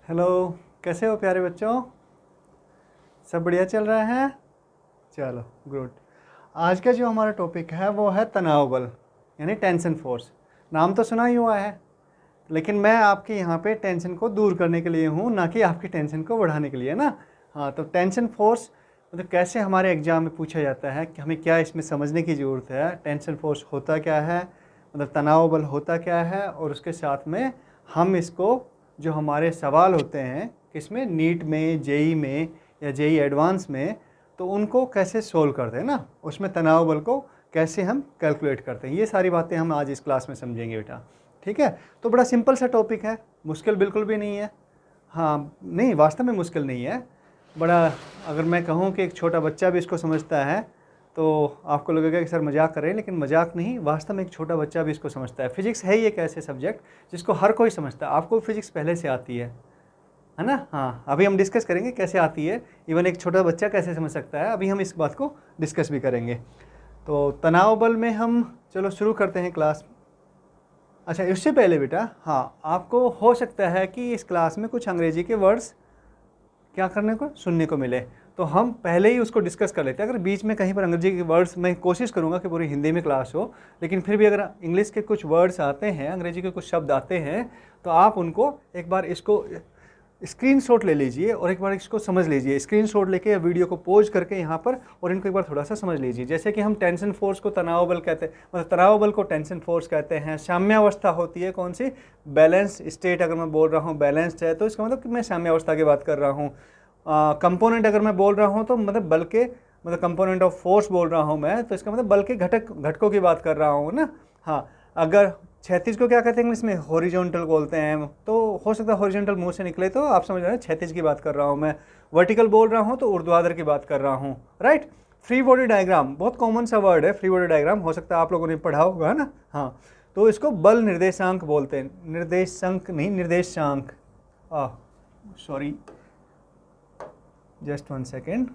Hello, कैसे हो प्यारे बच्चों? सब बढ़िया चल रहा है? चलो गुड। आज का जो हमारा टॉपिक है वो है तनाव बल, यानी टेंशन फोर्स। नाम तो सुना ही हुआ है, लेकिन मैं आपके यहाँ पे टेंशन को दूर करने के लिए हूँ, ना कि आपकी टेंशन को बढ़ाने के लिए ना। हाँ, तो टेंशन फोर्स मतलब कैसे हमारे एग्जाम में पूछा जाता है कि हमें क्या इसमें समझने की ज़रूरत है। टेंशन फोर्स होता क्या है, मतलब तनाव बल होता क्या है, और उसके साथ में हम इसको जो हमारे सवाल होते हैं किसमें, नीट में, जेई में या जेई एडवांस में, तो उनको कैसे सोल्व करते हैं ना, उसमें तनाव बल को कैसे हम कैलकुलेट करते हैं, ये सारी बातें हम आज इस क्लास में समझेंगे बेटा। ठीक है, तो बड़ा सिंपल सा टॉपिक है, मुश्किल बिल्कुल भी नहीं है। हाँ नहीं, वास्तव में मुश्किल नहीं है बड़ा। अगर मैं कहूँ कि एक छोटा बच्चा भी इसको समझता है तो आपको लगेगा कि सर मजाक कर रहे हैं, लेकिन मजाक नहीं, वास्तव में एक छोटा बच्चा भी इसको समझता है। फिजिक्स है ही एक ऐसे सब्जेक्ट जिसको हर कोई समझता है। आपको फिजिक्स पहले से आती है ना? हाँ, अभी हम डिस्कस करेंगे कैसे आती है, इवन एक छोटा बच्चा कैसे समझ सकता है, अभी हम इस बात को डिस्कस भी करेंगे। तो तनाव बल में हम चलो शुरू करते हैं क्लास। अच्छा, इससे पहले बेटा, हाँ, आपको हो सकता है कि इस क्लास में कुछ अंग्रेजी के वर्ड्स क्या करने को, सुनने को मिले, तो हम पहले ही उसको डिस्कस कर लेते हैं। अगर बीच में कहीं पर अंग्रेजी के वर्ड्स, मैं कोशिश करूंगा कि पूरी हिंदी में क्लास हो, लेकिन फिर भी अगर इंग्लिश के कुछ वर्ड्स आते हैं, अंग्रेजी के कुछ शब्द आते हैं, तो आप उनको एक बार इसको स्क्रीनशॉट ले लीजिए और एक बार इसको समझ लीजिए। स्क्रीनशॉट लेके या वीडियो को पोज करके यहाँ पर, और इनको एक बार थोड़ा सा समझ लीजिए। जैसे कि हम टेंशन फोर्स को तनाव बल कहते हैं, मतलब तनाव बल को टेंशन फोर्स कहते हैं। साम्यावस्था होती है कौन सी, बैलेंस स्टेट। अगर मैं बोल रहा हूँ बैलेंस्ड है, तो इसका मतलब कि मैं साम्यावस्था की बात कर रहा हूँ। कंपोनेंट अगर मैं बोल रहा हूँ तो मतलब बल के, मतलब कंपोनेंट ऑफ फोर्स बोल रहा हूँ मैं, तो इसका मतलब बल के घटकों की बात कर रहा हूँ ना। हाँ, अगर क्षैतिज को क्या कहते हैं इंग्लिश में, हॉरिजॉन्टल बोलते हैं, तो हो सकता है हॉरिजॉन्टल मुंह से निकले तो आप समझ रहे हैं क्षैतिज की बात कर रहा हूँ मैं। वर्टिकल बोल रहा हूँ तो ऊर्ध्वाधर की बात कर रहा हूँ, राइट। फ्री बॉडी डायग्राम बहुत कॉमन सा वर्ड है, फ्री बॉडी डायग्राम, हो सकता है आप लोगों ने पढ़ा होगा ना। हाँ, तो इसको बल निर्देशांक बोलते हैं, निर्देशांक नहीं, निर्देशांक। Sorry, just 1 second.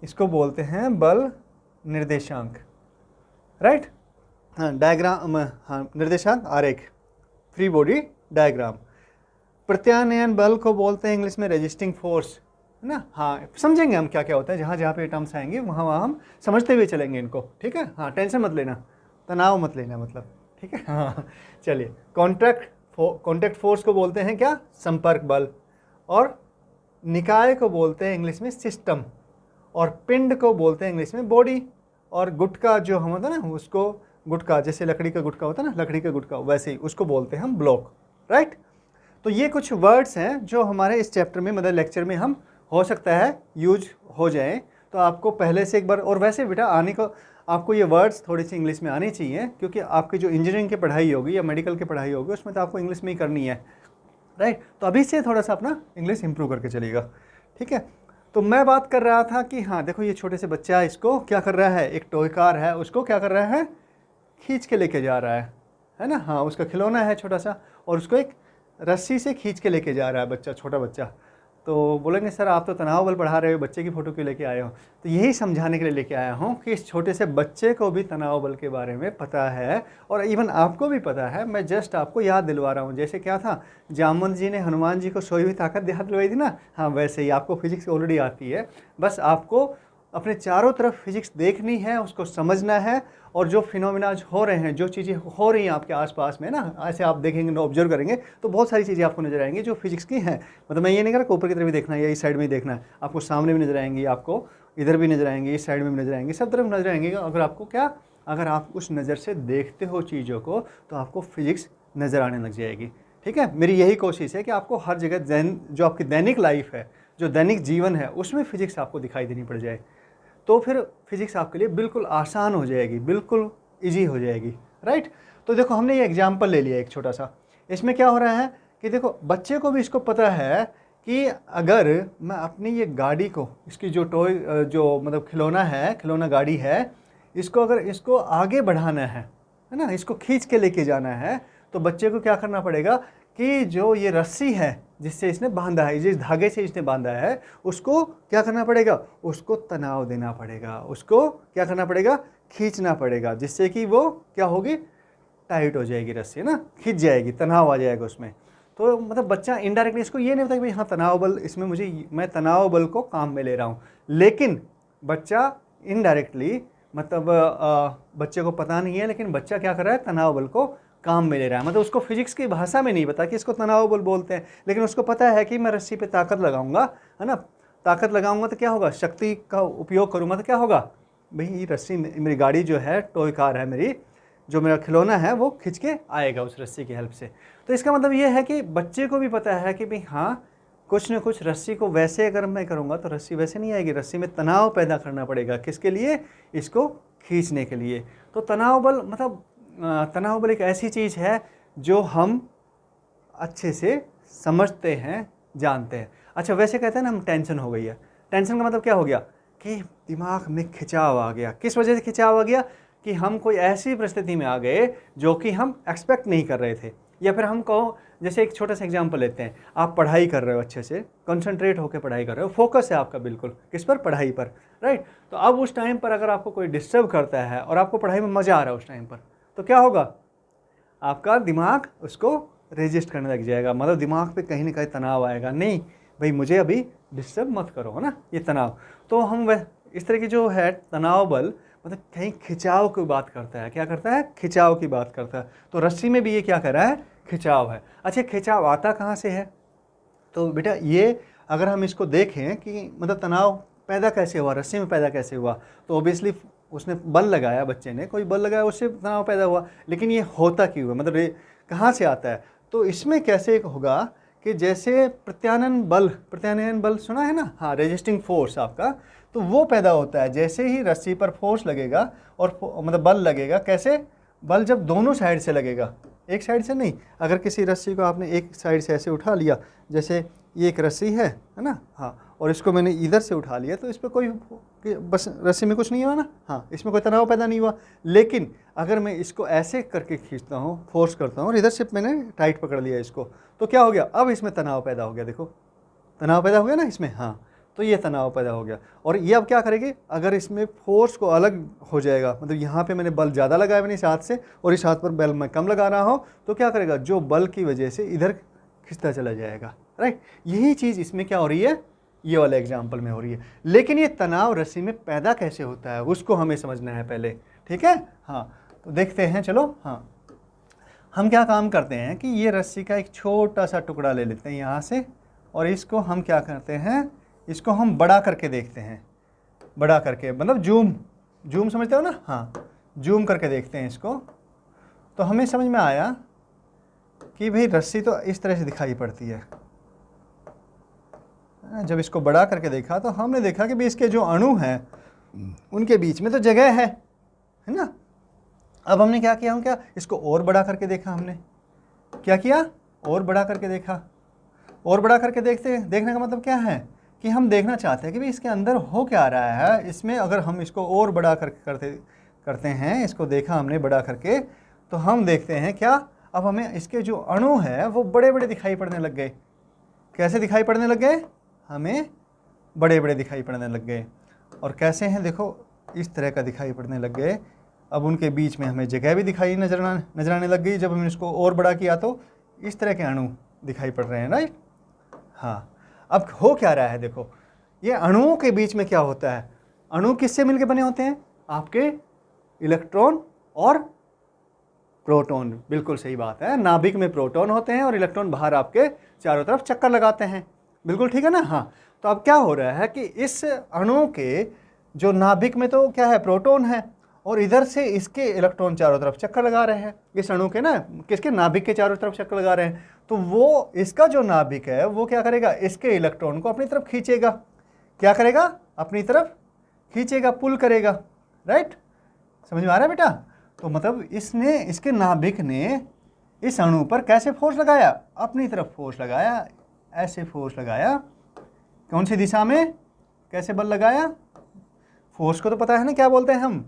इसको बोलते हैं बल निर्देशांक, राइट। हाँ, डायग्राम, हाँ, निर्देशांक आरेख, फ्री बॉडी डायग्राम। प्रत्यानयन बल को बोलते हैं इंग्लिश में रेजिस्टिंग फोर्स, है ना। हाँ, समझेंगे हम क्या क्या होता है, जहाँ जहाँ पे टर्म्स आएंगे वहाँ हम समझते हुए चलेंगे इनको, ठीक है। हाँ, टेंशन मत लेना, तनाव मत लेना, मतलब, ठीक है। हाँ, चलिए। कॉन्टैक्ट फोर्स को बोलते हैं क्या, संपर्क बल। और निकाय को बोलते हैं इंग्लिश में सिस्टम। और पिंड को बोलते हैं इंग्लिश में बॉडी। और गुटका जो हम होता है ना, उसको गुटका, जैसे लकड़ी का गुटका होता है ना, लकड़ी का गुटका, वैसे ही उसको बोलते हैं हम ब्लॉक, राइट। तो ये कुछ वर्ड्स हैं जो हमारे इस चैप्टर में, मतलब लेक्चर में, हम हो सकता है यूज हो जाए। तो आपको पहले से एक बार, और वैसे बेटा आने को आपको ये वर्ड्स थोड़ी सी इंग्लिश में आनी चाहिए, क्योंकि आपकी जो इंजीनियरिंग की पढ़ाई होगी या मेडिकल की पढ़ाई होगी उसमें तो आपको इंग्लिश में ही करनी है, राइट। तो अभी से थोड़ा सा अपना इंग्लिश इंप्रूव करके चलिएगा, ठीक है। तो मैं बात कर रहा था कि हाँ देखो, ये छोटे से बच्चा इसको क्या कर रहा है, एक टॉय कार है, उसको क्या कर रहा है, खींच के लेके जा रहा है ना। हाँ, उसका खिलौना है छोटा सा, और उसको एक रस्सी से खींच के लेके जा रहा है बच्चा, छोटा बच्चा। तो बोलेंगे सर आप तो तनाव बल पढ़ा रहे हो, बच्चे की फ़ोटो क्यों लेके आए हो? तो यही समझाने के लिए लेके आया हूँ कि इस छोटे से बच्चे को भी तनाव बल के बारे में पता है, और इवन आपको भी पता है। मैं जस्ट आपको याद दिलवा रहा हूँ। जैसे क्या था, जामवंत जी ने हनुमान जी को सोई हुई ताकत याद दिलवाई थी ना। हाँ, वैसे ही आपको फिजिक्स ऑलरेडी आती है, बस आपको अपने चारों तरफ फिजिक्स देखनी है, उसको समझना है, और जो फिनोमिनाज हो रहे हैं, जो चीज़ें हो रही हैं आपके आसपास में ना, ऐसे आप देखेंगे, ऑब्जर्व करेंगे तो बहुत सारी चीज़ें आपको नजर आएंगी जो फिजिक्स की हैं। मतलब मैं ये नहीं कह रहा ऊपर की तरफ भी देखना है या इस साइड में ही देखना है, आपको सामने भी नजर आएंगी, आपको इधर भी नजर आएंगी, इस साइड में भी नजर आएंगी, सब तरफ नजर आएंगी। अगर आपको क्या, अगर आप उस नज़र से देखते हो चीज़ों को, तो आपको फिजिक्स नज़र आने लग जाएगी, ठीक है। मेरी यही कोशिश है कि आपको हर जगह जो आपकी दैनिक लाइफ है, जो दैनिक जीवन है, उसमें फिजिक्स आपको दिखाई देनी पड़ जाए, तो फिर फिजिक्स आपके लिए बिल्कुल आसान हो जाएगी, बिल्कुल इजी हो जाएगी, राइट। तो देखो, हमने ये एग्जाम्पल ले लिया एक छोटा सा। इसमें क्या हो रहा है कि देखो, बच्चे को भी इसको पता है कि अगर मैं अपनी ये गाड़ी को, इसकी जो टॉय, जो मतलब खिलौना है, खिलौना गाड़ी है, इसको अगर इसको आगे बढ़ाना है ना, इसको खींच के लेके जाना है, तो बच्चे को क्या करना पड़ेगा कि जो ये रस्सी है जिससे इसने बांधा है, जिस धागे से इसने बांधा है, उसको क्या करना पड़ेगा, उसको तनाव देना पड़ेगा, उसको क्या करना पड़ेगा, खींचना पड़ेगा, जिससे कि वो क्या होगी, टाइट हो जाएगी रस्सी, है ना, खिंच जाएगी, तनाव आ जाएगा उसमें। तो मतलब बच्चा इनडायरेक्टली इसको ये नहीं होता कि भाई हाँ तनाव बल, इसमें मैं तनाव बल को काम में ले रहा हूँ, लेकिन बच्चा इनडायरेक्टली मतलब बच्चे को पता नहीं है, लेकिन बच्चा क्या कर रहा है, तनाव बल को काम में ले रहा है। मतलब उसको फिजिक्स की भाषा में नहीं पता कि इसको तनाव बल बोलते हैं, लेकिन उसको पता है कि मैं रस्सी पे ताकत लगाऊंगा, है ना, ताकत लगाऊंगा तो क्या होगा, शक्ति का उपयोग करूंगा तो क्या होगा, भाई रस्सी मेरी गाड़ी जो है, टॉय कार है मेरी, जो मेरा खिलौना है वो खिंच के आएगा उस रस्सी की हेल्प से। तो इसका मतलब ये है कि बच्चे को भी पता है कि भाई हाँ कुछ न कुछ रस्सी को वैसे अगर मैं करूँगा तो रस्सी वैसे नहीं आएगी, रस्सी में तनाव पैदा करना पड़ेगा, किसके लिए, इसको खींचने के लिए। तो तनाव बल मतलब तनाव बल एक ऐसी चीज़ है जो हम अच्छे से समझते हैं, जानते हैं। अच्छा वैसे कहते हैं ना हम टेंशन हो गई है, टेंशन का मतलब क्या हो गया कि दिमाग में खिंचाव आ गया। किस वजह से खिंचाव आ गया, कि हम कोई ऐसी परिस्थिति में आ गए जो कि हम एक्सपेक्ट नहीं कर रहे थे। या फिर हम कहो, जैसे एक छोटा सा एग्जांपल लेते हैं, आप पढ़ाई कर रहे हो, अच्छे से कंसंट्रेट होकर पढ़ाई कर रहे हो, फोकस है आपका बिल्कुल किस पर, पढ़ाई पर, राइट। तो अब उस टाइम पर अगर आपको कोई डिस्टर्ब करता है और आपको पढ़ाई में मज़ा आ रहा है उस टाइम पर, तो क्या होगा, आपका दिमाग उसको रेजिस्ट करने लग जाएगा। मतलब दिमाग पे कहीं ना कहीं तनाव आएगा, नहीं भाई मुझे अभी डिस्टर्ब मत करो, है ना, ये तनाव। तो हम इस तरह की जो है तनाव बल मतलब कहीं खिंचाव की बात करता है, क्या करता है, खिंचाव की बात करता है। तो रस्सी में भी ये क्या कर रहा है, खिंचाव है। अच्छा खिंचाव आता कहाँ से है, तो बेटा ये अगर हम इसको देखें कि मतलब तनाव पैदा कैसे हुआ, रस्सी में पैदा कैसे हुआ, तो ऑब्वियसली उसने बल लगाया, बच्चे ने कोई बल लगाया, उससे तनाव पैदा हुआ। लेकिन ये होता क्यों है, मतलब ये कहाँ से आता है, तो इसमें कैसे होगा कि जैसे प्रत्यानयन बल सुना है ना, हाँ, रेजिस्टिंग फोर्स आपका, तो वो पैदा होता है जैसे ही रस्सी पर फोर्स लगेगा और मतलब बल लगेगा। कैसे, बल जब दोनों साइड से लगेगा, एक साइड से नहीं। अगर किसी रस्सी को आपने एक साइड से ऐसे उठा लिया, जैसे ये एक रस्सी है ना, हाँ, और इसको मैंने इधर से उठा लिया, तो इस पर कोई बस रस्सी में कुछ नहीं हुआ ना, हाँ, इसमें कोई तनाव पैदा नहीं हुआ। लेकिन अगर मैं इसको ऐसे करके खींचता हूँ, फोर्स करता हूँ और इधर से मैंने टाइट पकड़ लिया इसको, तो क्या हो गया, अब इसमें तनाव पैदा हो गया। देखो तनाव पैदा हो गया ना इसमें, हाँ, तो ये तनाव पैदा हो गया। और ये अब क्या करेगी, अगर इसमें फोर्स को अलग हो जाएगा, मतलब यहाँ पे मैंने बल ज़्यादा लगाया मैंने इस हाथ से और इस हाथ पर बल मैं कम लगा रहा हूँ, तो क्या करेगा, जो बल की वजह से इधर खिंचता चला जाएगा, राइट। यही चीज़ इसमें क्या हो रही है, ये वाले एग्जाम्पल में हो रही है। लेकिन ये तनाव रस्सी में पैदा कैसे होता है उसको हमें समझना है पहले, ठीक है। हाँ, तो देखते हैं, चलो। हाँ, हम क्या काम करते हैं कि ये रस्सी का एक छोटा सा टुकड़ा ले लेते हैं यहाँ से, और इसको हम क्या करते हैं, इसको हम बड़ा करके देखते हैं, बड़ा करके मतलब जूम समझते हो ना, हाँ, जूम करके देखते हैं इसको। तो हमें समझ में आया कि भाई रस्सी तो इस तरह से दिखाई पड़ती है। जब इसको बड़ा करके देखा तो हमने देखा कि भाई इसके जो अणु हैं उनके बीच में तो जगह है ना। अब हमने क्या किया, हम क्या इसको और बड़ा करके देखा, हमने क्या किया, और बड़ा करके देखा। और बड़ा करके देखने का मतलब क्या है कि हम देखना चाहते हैं कि भाई इसके अंदर हो क्या रहा है। इसमें अगर हम इसको और बड़ा करते हैं, इसको देखा हमने बड़ा करके, तो हम देखते हैं क्या, अब हमें इसके जो अणु हैं वो बड़े बड़े दिखाई पड़ने लग गए। कैसे दिखाई पड़ने लग गए, हमें बड़े बड़े दिखाई पड़ने लग गए। और कैसे हैं, देखो इस तरह का दिखाई पड़ने लग गए। अब उनके बीच में हमें जगह भी दिखाई नजर आने लग गई। जब हमने इसको और बड़ा किया तो इस तरह के अणु दिखाई पड़ रहे हैं, राइट। हाँ, अब हो क्या रहा है, देखो ये अणुओं के बीच में क्या होता है, अणु किससे मिलकर बने होते हैं, आपके इलेक्ट्रॉन और प्रोटॉन। बिल्कुल सही बात है, नाभिक में प्रोटॉन होते हैं और इलेक्ट्रॉन बाहर आपके चारों तरफ चक्कर लगाते हैं। बिल्कुल ठीक है ना। हाँ, तो अब क्या हो रहा है कि इस अणु के जो नाभिक में तो क्या है, प्रोटॉन है, और इधर से इसके इलेक्ट्रॉन चारों तरफ चक्कर लगा रहे हैं, इस अणु के ना, किसके, नाभिक के चारों तरफ चक्कर लगा रहे हैं। तो वो इसका जो नाभिक है वो क्या करेगा, इसके इलेक्ट्रॉन को अपनी तरफ खींचेगा। क्या करेगा, अपनी तरफ खींचेगा, पुल करेगा, राइट। समझ में आ रहा है बेटा। तो मतलब इसके नाभिक ने इस अणु पर कैसे फोर्स लगाया, अपनी तरफ फोर्स लगाया, ऐसे फोर्स लगाया। कौन सी दिशा में, कैसे बल लगाया, फोर्स को तो पता है ना क्या बोलते हैं हम,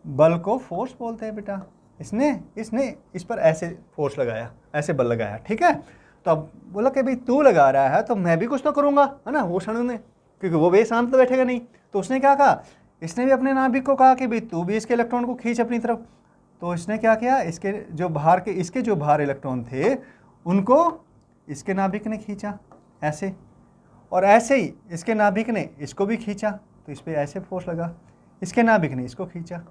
बल को फोर्स बोलते हैं बेटा। इसने इस पर ऐसे फोर्स लगाया, ऐसे बल लगाया, ठीक है। तो अब बोला कि भाई तू लगा रहा है तो मैं भी कुछ तो करूँगा, है ना, वो अणु ने, क्योंकि वो भी शांत तो बैठेगा नहीं। तो उसने क्या कहा, इसने भी अपने नाभिक को कहा कि भाई तू भी इसके इलेक्ट्रॉन को खींच अपनी तरफ। तो इसने क्या किया, इसके जो बाहर इलेक्ट्रॉन थे उनको इसके नाभिक ने खींचा ऐसे, और ऐसे ही इसके नाभिक ने इसको भी खींचा, तो इस पर ऐसे फोर्स लगा, इसके नाभिक ने इसको खींचा,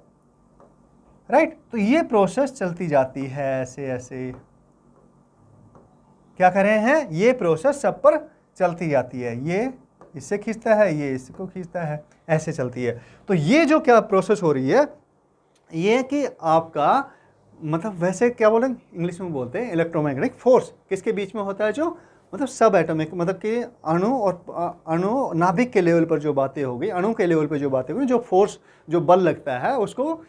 राइट। तो ये प्रोसेस चलती जाती है ऐसे ऐसे, क्या कर रहे हैं, ये प्रोसेस सब पर चलती जाती है, ये इससे खींचता है, ये इसको खींचता है, ऐसे चलती है। तो ये जो क्या प्रोसेस हो रही है, ये कि आपका मतलब वैसे क्या बोलेंगे, इंग्लिश में बोलते हैं इलेक्ट्रोमैग्नेटिक फोर्स किसके बीच में होता है, जो मतलब सब एटॉमिक, मतलब कि अणु नाभिक के लेवल पर जो बातें होगी, अणु के लेवल पर जो बातें होगी, जो फोर्स जो बल लगता है उसको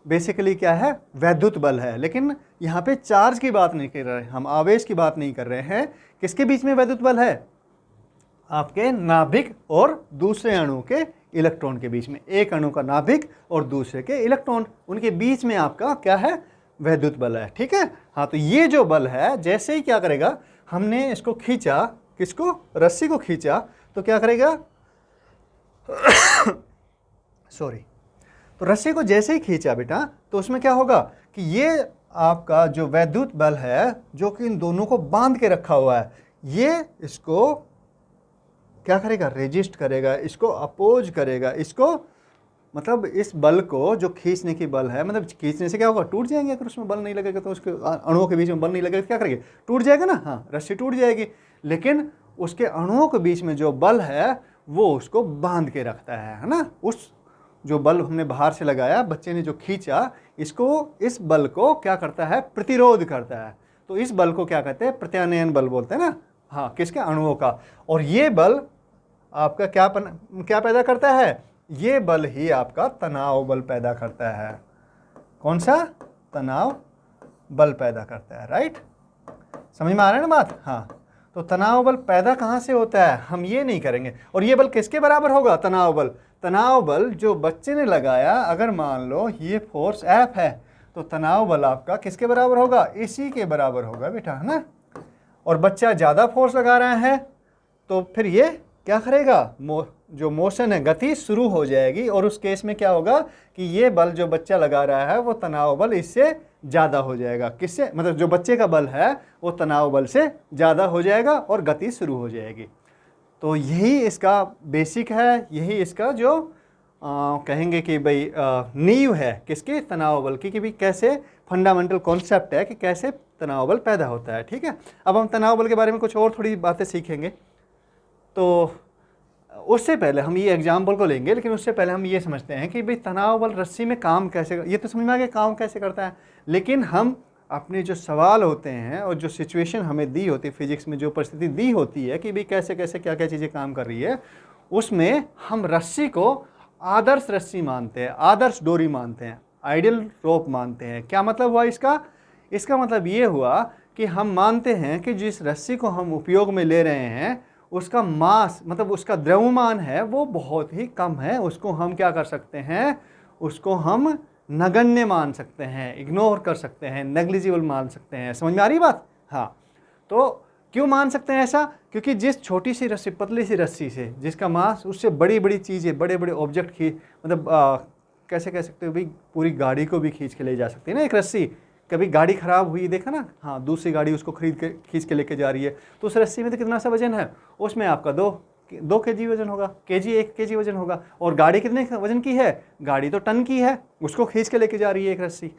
बेसिकली क्या है, वैद्युत बल है। लेकिन यहाँ पे चार्ज की बात नहीं कर रहे, हम आवेश की बात नहीं कर रहे हैं। किसके बीच में वैद्युत बल है, आपके नाभिक और दूसरे अणु के इलेक्ट्रॉन के बीच में, एक अणु का नाभिक और दूसरे के इलेक्ट्रॉन, उनके बीच में आपका क्या है, वैद्युत बल है, ठीक है। हाँ, तो ये जो बल है, जैसे ही क्या करेगा, हमने इसको खींचा, किसको, रस्सी को खींचा, तो क्या करेगा सॉरी, तो रस्सी को जैसे ही खींचा बेटा, तो उसमें क्या होगा कि ये आपका जो वैद्युत बल है, जो कि इन दोनों को बांध के रखा हुआ है, ये इसको क्या करेगा, रेजिस्ट करेगा, इसको अपोज करेगा, इसको मतलब इस बल को, जो खींचने की बल है, मतलब खींचने से क्या होगा, टूट जाएंगे। अगर उसमें बल नहीं लगेगा तो उसके अणुओं के बीच में बल नहीं लगेगा तो क्या करेंगे, टूट जाएगा ना, हाँ, रस्सी टूट जाएगी। लेकिन उसके अणुओं के बीच में जो बल है वो उसको बांध के रखता है ना। उस जो बल हमने बाहर से लगाया, बच्चे ने जो खींचा, इसको, इस बल को क्या करता है, प्रतिरोध करता है। तो इस बल को क्या कहते हैं, प्रत्यानयन बल बोलते हैं ना, हाँ, किसके, अणुओं का। और ये बल आपका क्या पैदा करता है, ये बल ही आपका तनाव बल पैदा करता है। कौन सा, तनाव बल पैदा करता है, राइट। समझ में आ रहा है ना बात, हाँ। तो तनाव बल पैदा कहाँ से होता है, हम ये नहीं करेंगे। और ये बल किसके बराबर होगा, तनाव बल जो बच्चे ने लगाया, अगर मान लो ये फोर्स F है, तो तनाव बल आपका किसके बराबर होगा, इसी के बराबर होगा बेटा, है ना। और बच्चा ज़्यादा फोर्स लगा रहा है, तो फिर ये क्या करेगा, जो मोशन है, गति शुरू हो जाएगी, और उस केस में क्या होगा कि ये बल जो बच्चा लगा रहा है वो तनाव बल इससे ज़्यादा हो जाएगा। किससे, मतलब जो बच्चे का बल है वो तनाव बल से ज़्यादा हो जाएगा और गति शुरू हो जाएगी। तो यही इसका बेसिक है, यही इसका जो कहेंगे कि भाई नींव है किसके, तनाव बल की, कि भाई कैसे फंडामेंटल कॉन्सेप्ट है कि कैसे तनाव बल पैदा होता है, ठीक है। अब हम तनाव बल के बारे में कुछ और थोड़ी बातें सीखेंगे, तो उससे पहले हम ये एग्जाम्पल को लेंगे, लेकिन उससे पहले हम ये समझते हैं कि भाई तनाव बल रस्सी में काम कैसे, ये तो समझ में आ गया काम कैसे करता है। लेकिन हम अपने जो सवाल होते हैं और जो सिचुएशन हमें दी होती है फिजिक्स में, जो परिस्थिति दी होती है कि भाई कैसे कैसे क्या क्या चीज़ें काम कर रही है, उसमें हम रस्सी को आदर्श रस्सी मानते हैं, आदर्श डोरी मानते हैं, आइडियल रोप मानते हैं। क्या मतलब हुआ इसका, इसका मतलब ये हुआ कि हम मानते हैं कि जिस रस्सी को हम उपयोग में ले रहे हैं उसका मास, मतलब उसका द्रव्यमान है वो बहुत ही कम है, उसको हम क्या कर सकते हैं, उसको हम नगण्य मान सकते हैं, इग्नोर कर सकते हैं, नेग्लिजिबल मान सकते हैं। समझ में आ रही बात, हाँ। तो क्यों मान सकते हैं ऐसा, क्योंकि जिस छोटी सी रस्सी, पतली सी रस्सी से जिसका मास, उससे बड़ी बड़ी चीज़ें, बड़े बड़े ऑब्जेक्ट की, मतलब कैसे कह सकते हो भाई, पूरी गाड़ी को भी खींच के ले जा सकती है ना एक रस्सी। कभी गाड़ी ख़राब हुई, देखा ना, हाँ, दूसरी गाड़ी उसको खींच के लेके जा रही है, तो उस रस्सी में तो कितना सा वजन है, उसमें आपका 2 kg वजन होगा, 1 kg वजन होगा। और गाड़ी कितने वजन की है, गाड़ी तो टन की है, उसको खींच के लेके जा रही है एक रस्सी,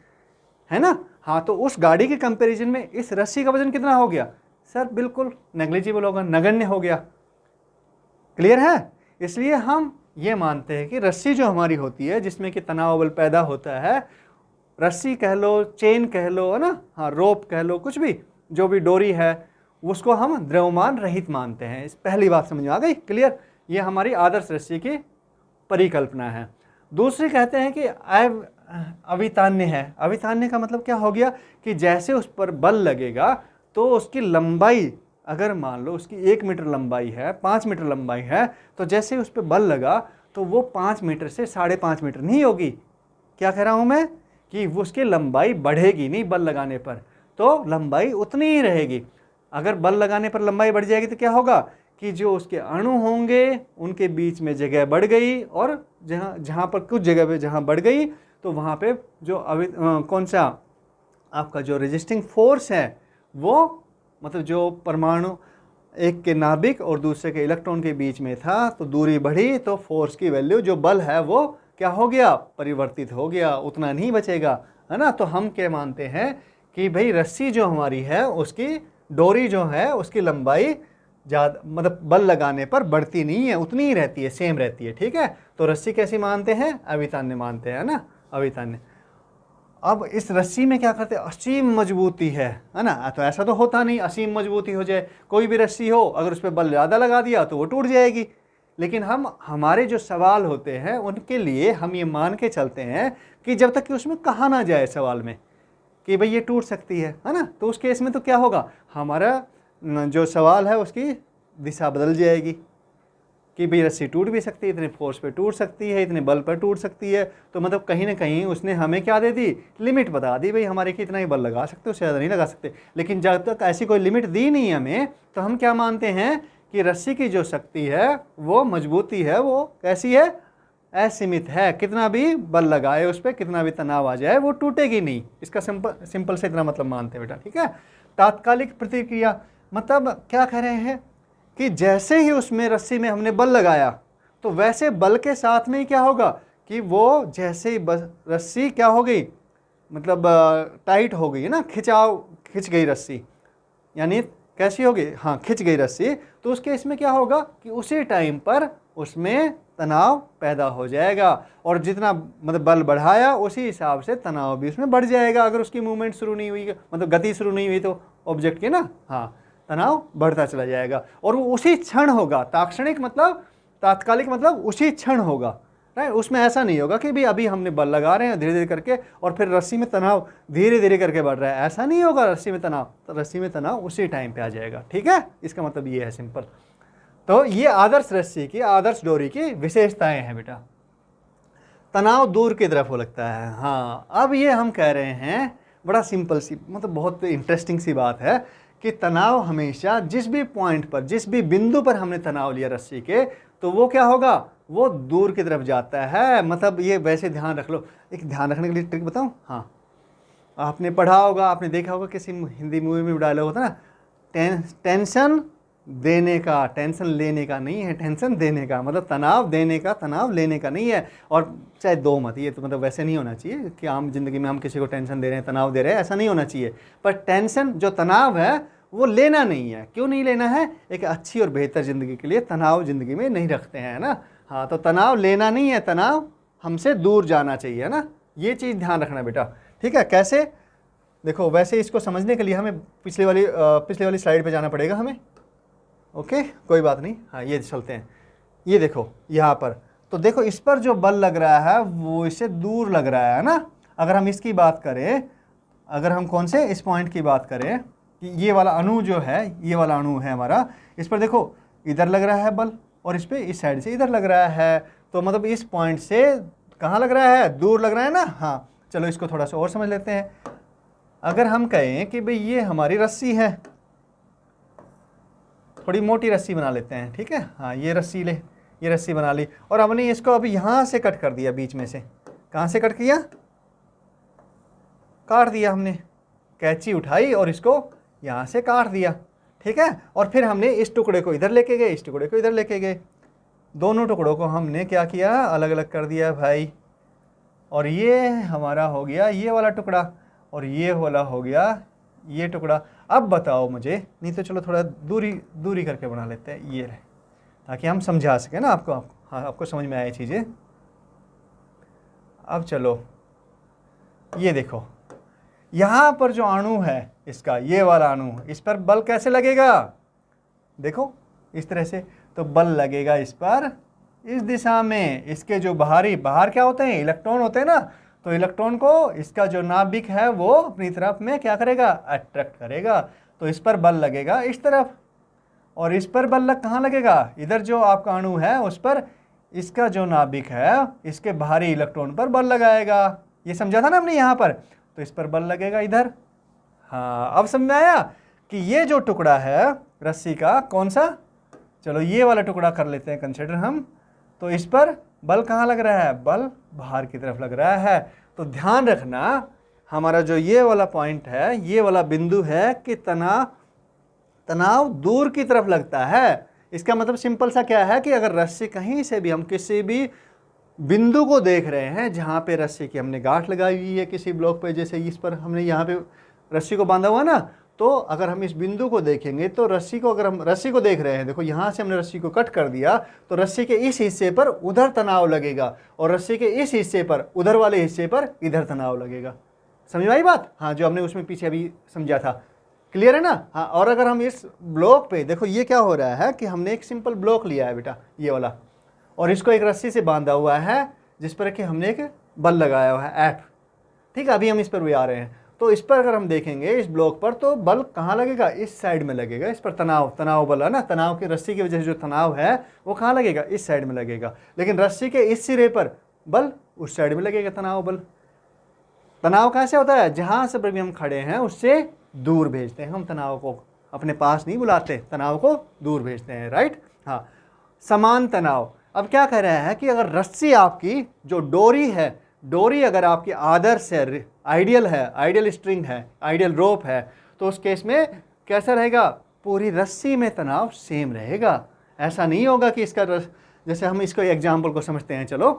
है ना। हाँ, तो उस गाड़ी के कंपैरिजन में इस रस्सी का वजन कितना हो गया सर, बिल्कुल नेग्लिजिबल होगा, नगण्य हो गया। क्लियर है। इसलिए हम ये मानते हैं कि रस्सी जो हमारी होती है, जिसमें कि तनाव बल पैदा होता है, रस्सी कह लो, चेन कह लो, है ना, हाँ, रोप कह लो, कुछ भी, जो भी डोरी है, उसको हम द्रव्यमान रहित मानते हैं। इस पहली बात समझ में आ गई, क्लियर। ये हमारी आदर्श रस्सी की परिकल्पना है। दूसरी कहते हैं कि अवितान्य है। अवितान्य का मतलब क्या हो गया कि जैसे उस पर बल लगेगा तो उसकी लंबाई, अगर मान लो उसकी 1 मीटर लंबाई है, 5 मीटर लंबाई है, तो जैसे उस पर बल लगा तो वो 5 मीटर से 5.5 मीटर नहीं होगी। क्या कह रहा हूँ मैं कि वो उसकी लंबाई बढ़ेगी नहीं, बल लगाने पर तो लंबाई उतनी ही रहेगी। अगर बल लगाने पर लंबाई बढ़ जाएगी तो क्या होगा कि जो उसके अणु होंगे उनके बीच में जगह बढ़ गई, और जहाँ पर कुछ जगह पे जहाँ बढ़ गई तो वहाँ पे जो कौन सा आपका जो रेजिस्टिंग फोर्स है वो मतलब जो परमाणु एक के नाभिक और दूसरे के इलेक्ट्रॉन के बीच में था, तो दूरी बढ़ी तो फोर्स की वैल्यू जो बल है वो क्या हो गया, परिवर्तित हो गया, उतना नहीं बचेगा, है ना। तो हम क्या मानते हैं कि भाई रस्सी जो हमारी है उसकी डोरी जो है उसकी लंबाई ज़्यादा मतलब बल लगाने पर बढ़ती नहीं है, उतनी ही रहती है, सेम रहती है, ठीक है। तो रस्सी कैसी मानते हैं, अभितान्य मानते हैं ना, अभितान्य। अब इस रस्सी में क्या करते हैं, असीम मजबूती है ना। तो ऐसा तो होता नहीं असीम मजबूती हो जाए, कोई भी रस्सी हो अगर उस पर बल ज़्यादा लगा दिया तो वो टूट जाएगी। लेकिन हमारे जो सवाल होते हैं उनके लिए हम ये मान के चलते हैं कि जब तक कि उसमें कहा ना जाए सवाल में कि भाई ये टूट सकती है ना, तो उस केस में तो क्या होगा, हमारा जो सवाल है उसकी दिशा बदल जाएगी कि भाई रस्सी टूट भी सकती है, इतने फोर्स पे टूट सकती है, इतने बल पर टूट सकती है। तो मतलब कहीं ना कहीं उसने हमें क्या दे दी, लिमिट बता दी, भाई हमारे कि इतना ही बल लगा सकते, उससे ज़्यादा नहीं लगा सकते। लेकिन जब तक ऐसी कोई लिमिट दी नहीं हमें, तो हम क्या मानते हैं कि रस्सी की जो शक्ति है वो मजबूती है वो कैसी है, असीमित है, कितना भी बल लगाए उस पर, कितना भी तनाव आ जाए वो टूटेगी नहीं। इसका सिंपल से इतना मतलब मानते हैं बेटा, ठीक है। तात्कालिक प्रतिक्रिया मतलब क्या कह रहे हैं कि जैसे ही उसमें रस्सी में हमने बल लगाया तो वैसे बल के साथ में ही क्या होगा कि वो जैसे ही रस्सी क्या हो गई, मतलब टाइट हो गई है ना, खिंच गई रस्सी, यानी कैसी हो गई, हाँ खिंच गई रस्सी, तो उसके इसमें क्या होगा कि उसी टाइम पर उसमें तनाव पैदा हो जाएगा, और जितना मतलब बल बढ़ाया उसी हिसाब से तनाव भी उसमें बढ़ जाएगा। अगर उसकी मूवमेंट शुरू नहीं हुई, मतलब गति शुरू नहीं हुई तो ऑब्जेक्ट की ना, हाँ तनाव बढ़ता चला जाएगा, और वो उसी क्षण होगा। ताक्षणिक मतलब तात्कालिक मतलब उसी क्षण होगा, राइट। उसमें ऐसा नहीं होगा कि भाई अभी हमने बल लगा रहे हैं धीरे धीरे करके और फिर रस्सी में तनाव धीरे धीरे करके बढ़ रहा है, ऐसा नहीं होगा। रस्सी में तनाव, तो रस्सी में तनाव उसी टाइम पे आ जाएगा, ठीक है। इसका मतलब ये है सिंपल। तो ये आदर्श रस्सी की, आदर्श डोरी की विशेषताएं हैं बेटा। तनाव दूर की तरफ हो लगता है, हाँ। अब ये हम कह रहे हैं बड़ा सिंपल सी, मतलब बहुत इंटरेस्टिंग सी बात है कि तनाव हमेशा जिस भी पॉइंट पर, जिस भी बिंदु पर हमने तनाव लिया रस्सी के, तो वो क्या होगा, वो दूर की तरफ जाता है। मतलब ये वैसे ध्यान रख लो, एक ध्यान रखने के लिए ट्रिक बताऊं, हाँ आपने पढ़ा होगा, आपने देखा होगा किसी हिंदी मूवी में डायलॉग होता है ना, टेंशन देने का, टेंशन लेने का नहीं है, टेंशन देने का, मतलब तनाव देने का, तनाव लेने का नहीं है। और चाहे दो मत, ये तो मतलब वैसे नहीं होना चाहिए कि आम जिंदगी में हम किसी को टेंशन दे रहे हैं, तनाव दे रहे हैं, ऐसा नहीं होना चाहिए। पर टेंशन जो तनाव है वो लेना नहीं है। क्यों नहीं लेना है, एक अच्छी और बेहतर ज़िंदगी के लिए तनाव ज़िंदगी में नहीं रखते हैं ना, हाँ। तो तनाव लेना नहीं है, तनाव हमसे दूर जाना चाहिए ना, ये चीज़ ध्यान रखना बेटा, ठीक है। कैसे, देखो वैसे इसको समझने के लिए हमें पिछले वाली स्लाइड पे जाना पड़ेगा हमें, ओके कोई बात नहीं, हाँ ये चलते हैं। ये देखो यहाँ पर, तो देखो इस पर जो बल लग रहा है वो इससे दूर लग रहा है ना। अगर हम इसकी बात करें, अगर हम कौन से इस पॉइंट की बात करें कि ये वाला अणु जो है, ये वाला अणु है हमारा, इस पर देखो इधर लग रहा है बल और इस पर इस साइड से इधर लग रहा है, तो मतलब इस पॉइंट से कहाँ लग रहा है, दूर लग रहा है ना, हाँ। चलो इसको थोड़ा सा और समझ लेते हैं। अगर हम कहें कि भाई ये हमारी रस्सी है, थोड़ी मोटी रस्सी बना लेते हैं, ठीक है, हाँ ये रस्सी ले, ये रस्सी बना ली, और हमने इसको अभी यहाँ से कट कर दिया, बीच में से, कहाँ से कट किया, काट दिया हमने, कैंची उठाई और इसको यहाँ से काट दिया, ठीक है। और फिर हमने इस टुकड़े को इधर लेके गए, इस टुकड़े को इधर लेके गए, दोनों टुकड़ों को हमने क्या किया, अलग अलग कर दिया भाई। और ये हमारा हो गया ये वाला टुकड़ा, और ये वाला हो गया ये टुकड़ा। अब बताओ मुझे, नहीं तो चलो थोड़ा दूरी करके बना लेते हैं, ये रहे, ताकि हम समझा सकें ना आपको, हाँ आपको समझ में आए चीज़ें। अब चलो ये देखो, यहाँ पर जो अणु है इसका, ये वाला अणु, इस पर बल कैसे लगेगा, देखो इस तरह से, तो बल लगेगा इस पर इस दिशा में। इसके जो बाहर क्या होते हैं, इलेक्ट्रॉन होते हैं ना, तो इलेक्ट्रॉन को इसका जो नाभिक है वो अपनी तरफ में क्या करेगा, अट्रैक्ट करेगा। तो इस पर बल लगेगा इस तरफ, और इस पर बल कहाँ लगेगा, इधर जो आपका अणु है उस पर इसका जो नाभिक है इसके बाहरी इलेक्ट्रॉन पर बल लगाएगा। ये समझा था ना हमने यहाँ पर, तो इस पर बल लगेगा इधर, हाँ। अब समझ में आया कि ये जो टुकड़ा है रस्सी का, कौन सा, चलो ये वाला टुकड़ा कर लेते हैं कंसिडर हम, तो इस पर बल कहाँ लग रहा है, बल बाहर की तरफ लग रहा है। तो ध्यान रखना हमारा जो ये वाला पॉइंट है, ये वाला बिंदु है कि तनाव दूर की तरफ लगता है। इसका मतलब सिंपल सा क्या है कि अगर रस्सी कहीं से भी, हम किसी भी बिंदु को देख रहे हैं जहाँ पे रस्सी की हमने गांठ लगाई हुई है किसी ब्लॉक पे, जैसे इस पर हमने यहाँ पे रस्सी को बांधा हुआ ना, तो अगर हम इस बिंदु को देखेंगे तो रस्सी को, अगर हम रस्सी को देख रहे हैं, देखो यहाँ से हमने रस्सी को कट कर दिया तो रस्सी के इस हिस्से पर उधर तनाव लगेगा और रस्सी के इस हिस्से पर, उधर वाले हिस्से पर इधर तनाव लगेगा। समझ में आई बात? हाँ, जो हमने उसमें पीछे अभी समझा था। क्लियर है ना? हाँ, और अगर हम इस ब्लॉक पे देखो, ये क्या हो रहा है कि हमने एक सिंपल ब्लॉक लिया है बेटा, ये वाला, और इसको एक रस्सी से बांधा हुआ है जिस पर कि हमने एक बल लगाया हुआ है F। ठीक है, अभी हम इस पर भी आ रहे हैं। तो इस पर अगर हम देखेंगे इस ब्लॉक पर, तो बल कहाँ लगेगा? इस साइड में लगेगा। इस पर तनाव बल है ना, तनाव की रस्सी की वजह से जो तनाव है वो कहाँ लगेगा? इस साइड में लगेगा। लेकिन रस्सी के इस सिरे पर बल उस साइड में लगेगा, तनाव बल। तनाव कैसे होता है? जहाँ से भी हम खड़े हैं उससे दूर भेजते हैं हम तनाव को, अपने पास नहीं बुलाते, तनाव को दूर भेजते हैं। राइट? हाँ, समान तनाव। अब क्या कह रहा है कि अगर रस्सी आपकी जो डोरी है, डोरी अगर आपकी आदर्श है, आइडियल है, आइडियल स्ट्रिंग है, आइडियल रोप है, तो उस केस में कैसा रहेगा? पूरी रस्सी में तनाव सेम रहेगा। ऐसा नहीं होगा कि इसका जैसे हम इसको एग्जाम्पल को समझते हैं। चलो,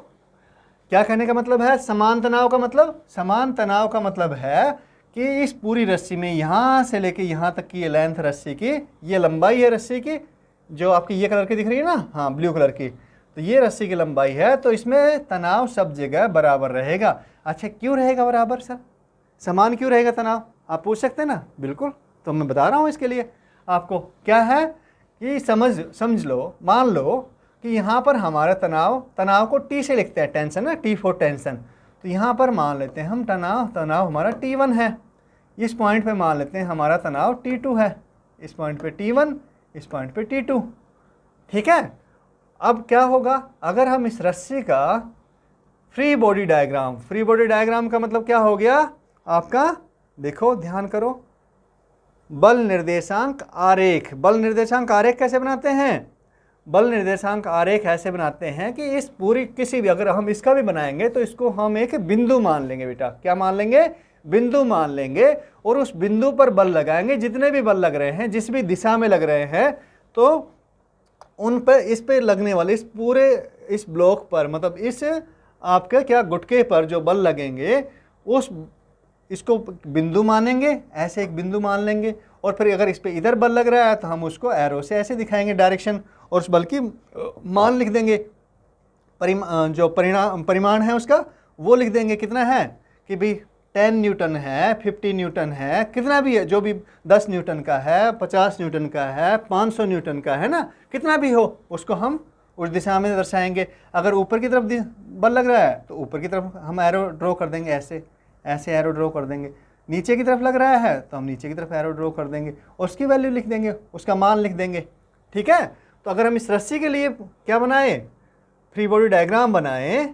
क्या कहने का मतलब है समान तनाव का मतलब? समान तनाव का मतलब है कि इस पूरी रस्सी में यहाँ से लेके यहाँ तक की ये लेंथ रस्सी की, ये लंबाई है रस्सी की, जो आपकी ये कलर की दिख रही है ना, हाँ ब्लू कलर की, तो ये रस्सी की लंबाई है। तो इसमें तनाव सब जगह बराबर रहेगा। अच्छा, क्यों रहेगा बराबर सर? समान क्यों रहेगा तनाव? आप पूछ सकते हैं ना। बिल्कुल, तो मैं बता रहा हूँ इसके लिए आपको। क्या है कि समझ लो, मान लो कि यहाँ पर हमारा तनाव को T से लिखते हैं, टेंशन ना, T फॉर टेंशन। तो यहाँ पर मान लेते हैं हम तनाव हमारा T1 है। इस पॉइंट पे मान लेते हैं हमारा तनाव T2 है। इस पॉइंट पे T1, इस पॉइंट पे T2। ठीक है, अब क्या होगा अगर हम इस रस्सी का फ्री बॉडी डायग्राम का मतलब क्या हो गया आपका? देखो, ध्यान करो, बल निर्देशांक आरेख। बल निर्देशांक आरेख कैसे बनाते हैं? बल निर्देशांक आरेख ऐसे बनाते हैं कि इस पूरी किसी भी, अगर हम इसका भी बनाएंगे तो इसको हम एक बिंदु मान लेंगे बेटा। क्या मान लेंगे? बिंदु मान लेंगे, और उस बिंदु पर बल लगाएंगे। जितने भी बल लग रहे हैं, जिस भी दिशा में लग रहे हैं, तो उन पर, इस पे लगने वाले इस पूरे इस ब्लॉक पर, मतलब इस आपके क्या गुटके पर जो बल लगेंगे, इसको बिंदु मानेंगे। ऐसे एक बिंदु मान लेंगे, और फिर अगर इस पे इधर बल लग रहा है तो हम उसको एरो से ऐसे दिखाएंगे डायरेक्शन, और उस बल की मान लिख देंगे। जो परिमाण है उसका वो लिख देंगे। कितना है कि भाई 10 न्यूटन है, 50 न्यूटन है, कितना भी है, जो भी 10 न्यूटन का है, 50 न्यूटन का है, 500 न्यूटन का है ना, कितना भी हो, उसको हम उस दिशा में दर्शाएंगे। अगर ऊपर की तरफ बल लग रहा है तो ऊपर की तरफ हम एरो ड्रॉ कर देंगे, ऐसे एरो ड्रॉ कर देंगे। नीचे की तरफ लग रहा है तो हम नीचे की तरफ एरो ड्रॉ कर देंगे, उसकी वैल्यू लिख देंगे, उसका मान लिख देंगे। ठीक है, तो अगर हम इस रस्सी के लिए क्या बनाए? फ्री बॉडी डायग्राम बनाए,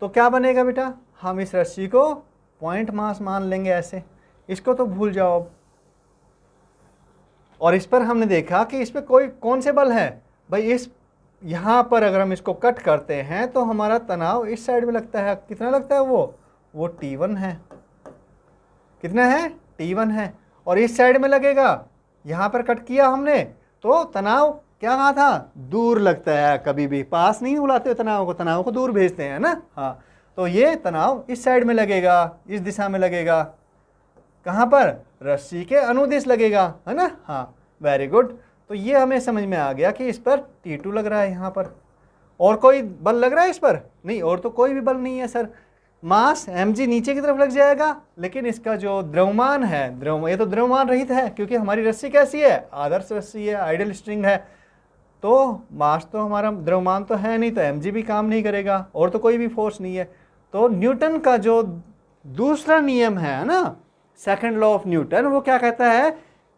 तो क्या बनेगा बेटा? हम इस रस्सी को पॉइंट मास मान लेंगे ऐसे। इसको तो भूल जाओ अब। और इस पर हमने देखा कि इस पर कौन से बल है भाई? इस यहाँ पर अगर हम इसको कट करते हैं तो हमारा तनाव इस साइड में लगता है। कितना लगता है? वो T1 है। कितना है? T1 है। और इस साइड में लगेगा, यहाँ पर कट किया हमने तो तनाव क्या कहा था? दूर लगता है। कभी भी पास नहीं बुलाते तनाव को दूर भेजते हैं ना। हाँ, तो ये तनाव इस साइड में लगेगा, इस दिशा में लगेगा। कहाँ पर? रस्सी के अनुदिश लगेगा, है ना। हाँ, वेरी गुड। तो ये हमें समझ में आ गया कि इस पर T2 लग रहा है। यहाँ पर और कोई बल लग रहा है? इस पर नहीं, और तो कोई भी बल नहीं है सर। मास mg नीचे की तरफ लग जाएगा, लेकिन इसका जो द्रव्यमान है, ये तो द्रव्यमान रहित है, क्योंकि हमारी रस्सी कैसी है? आदर्श रस्सी है, आइडियल स्ट्रिंग है। तो मास तो हमारा, द्रव्यमान तो है नहीं, तो mg भी काम नहीं करेगा, और तो कोई भी फोर्स नहीं है। तो न्यूटन का जो दूसरा नियम है ना, सेकंड लॉ ऑफ न्यूटन, वो क्या कहता है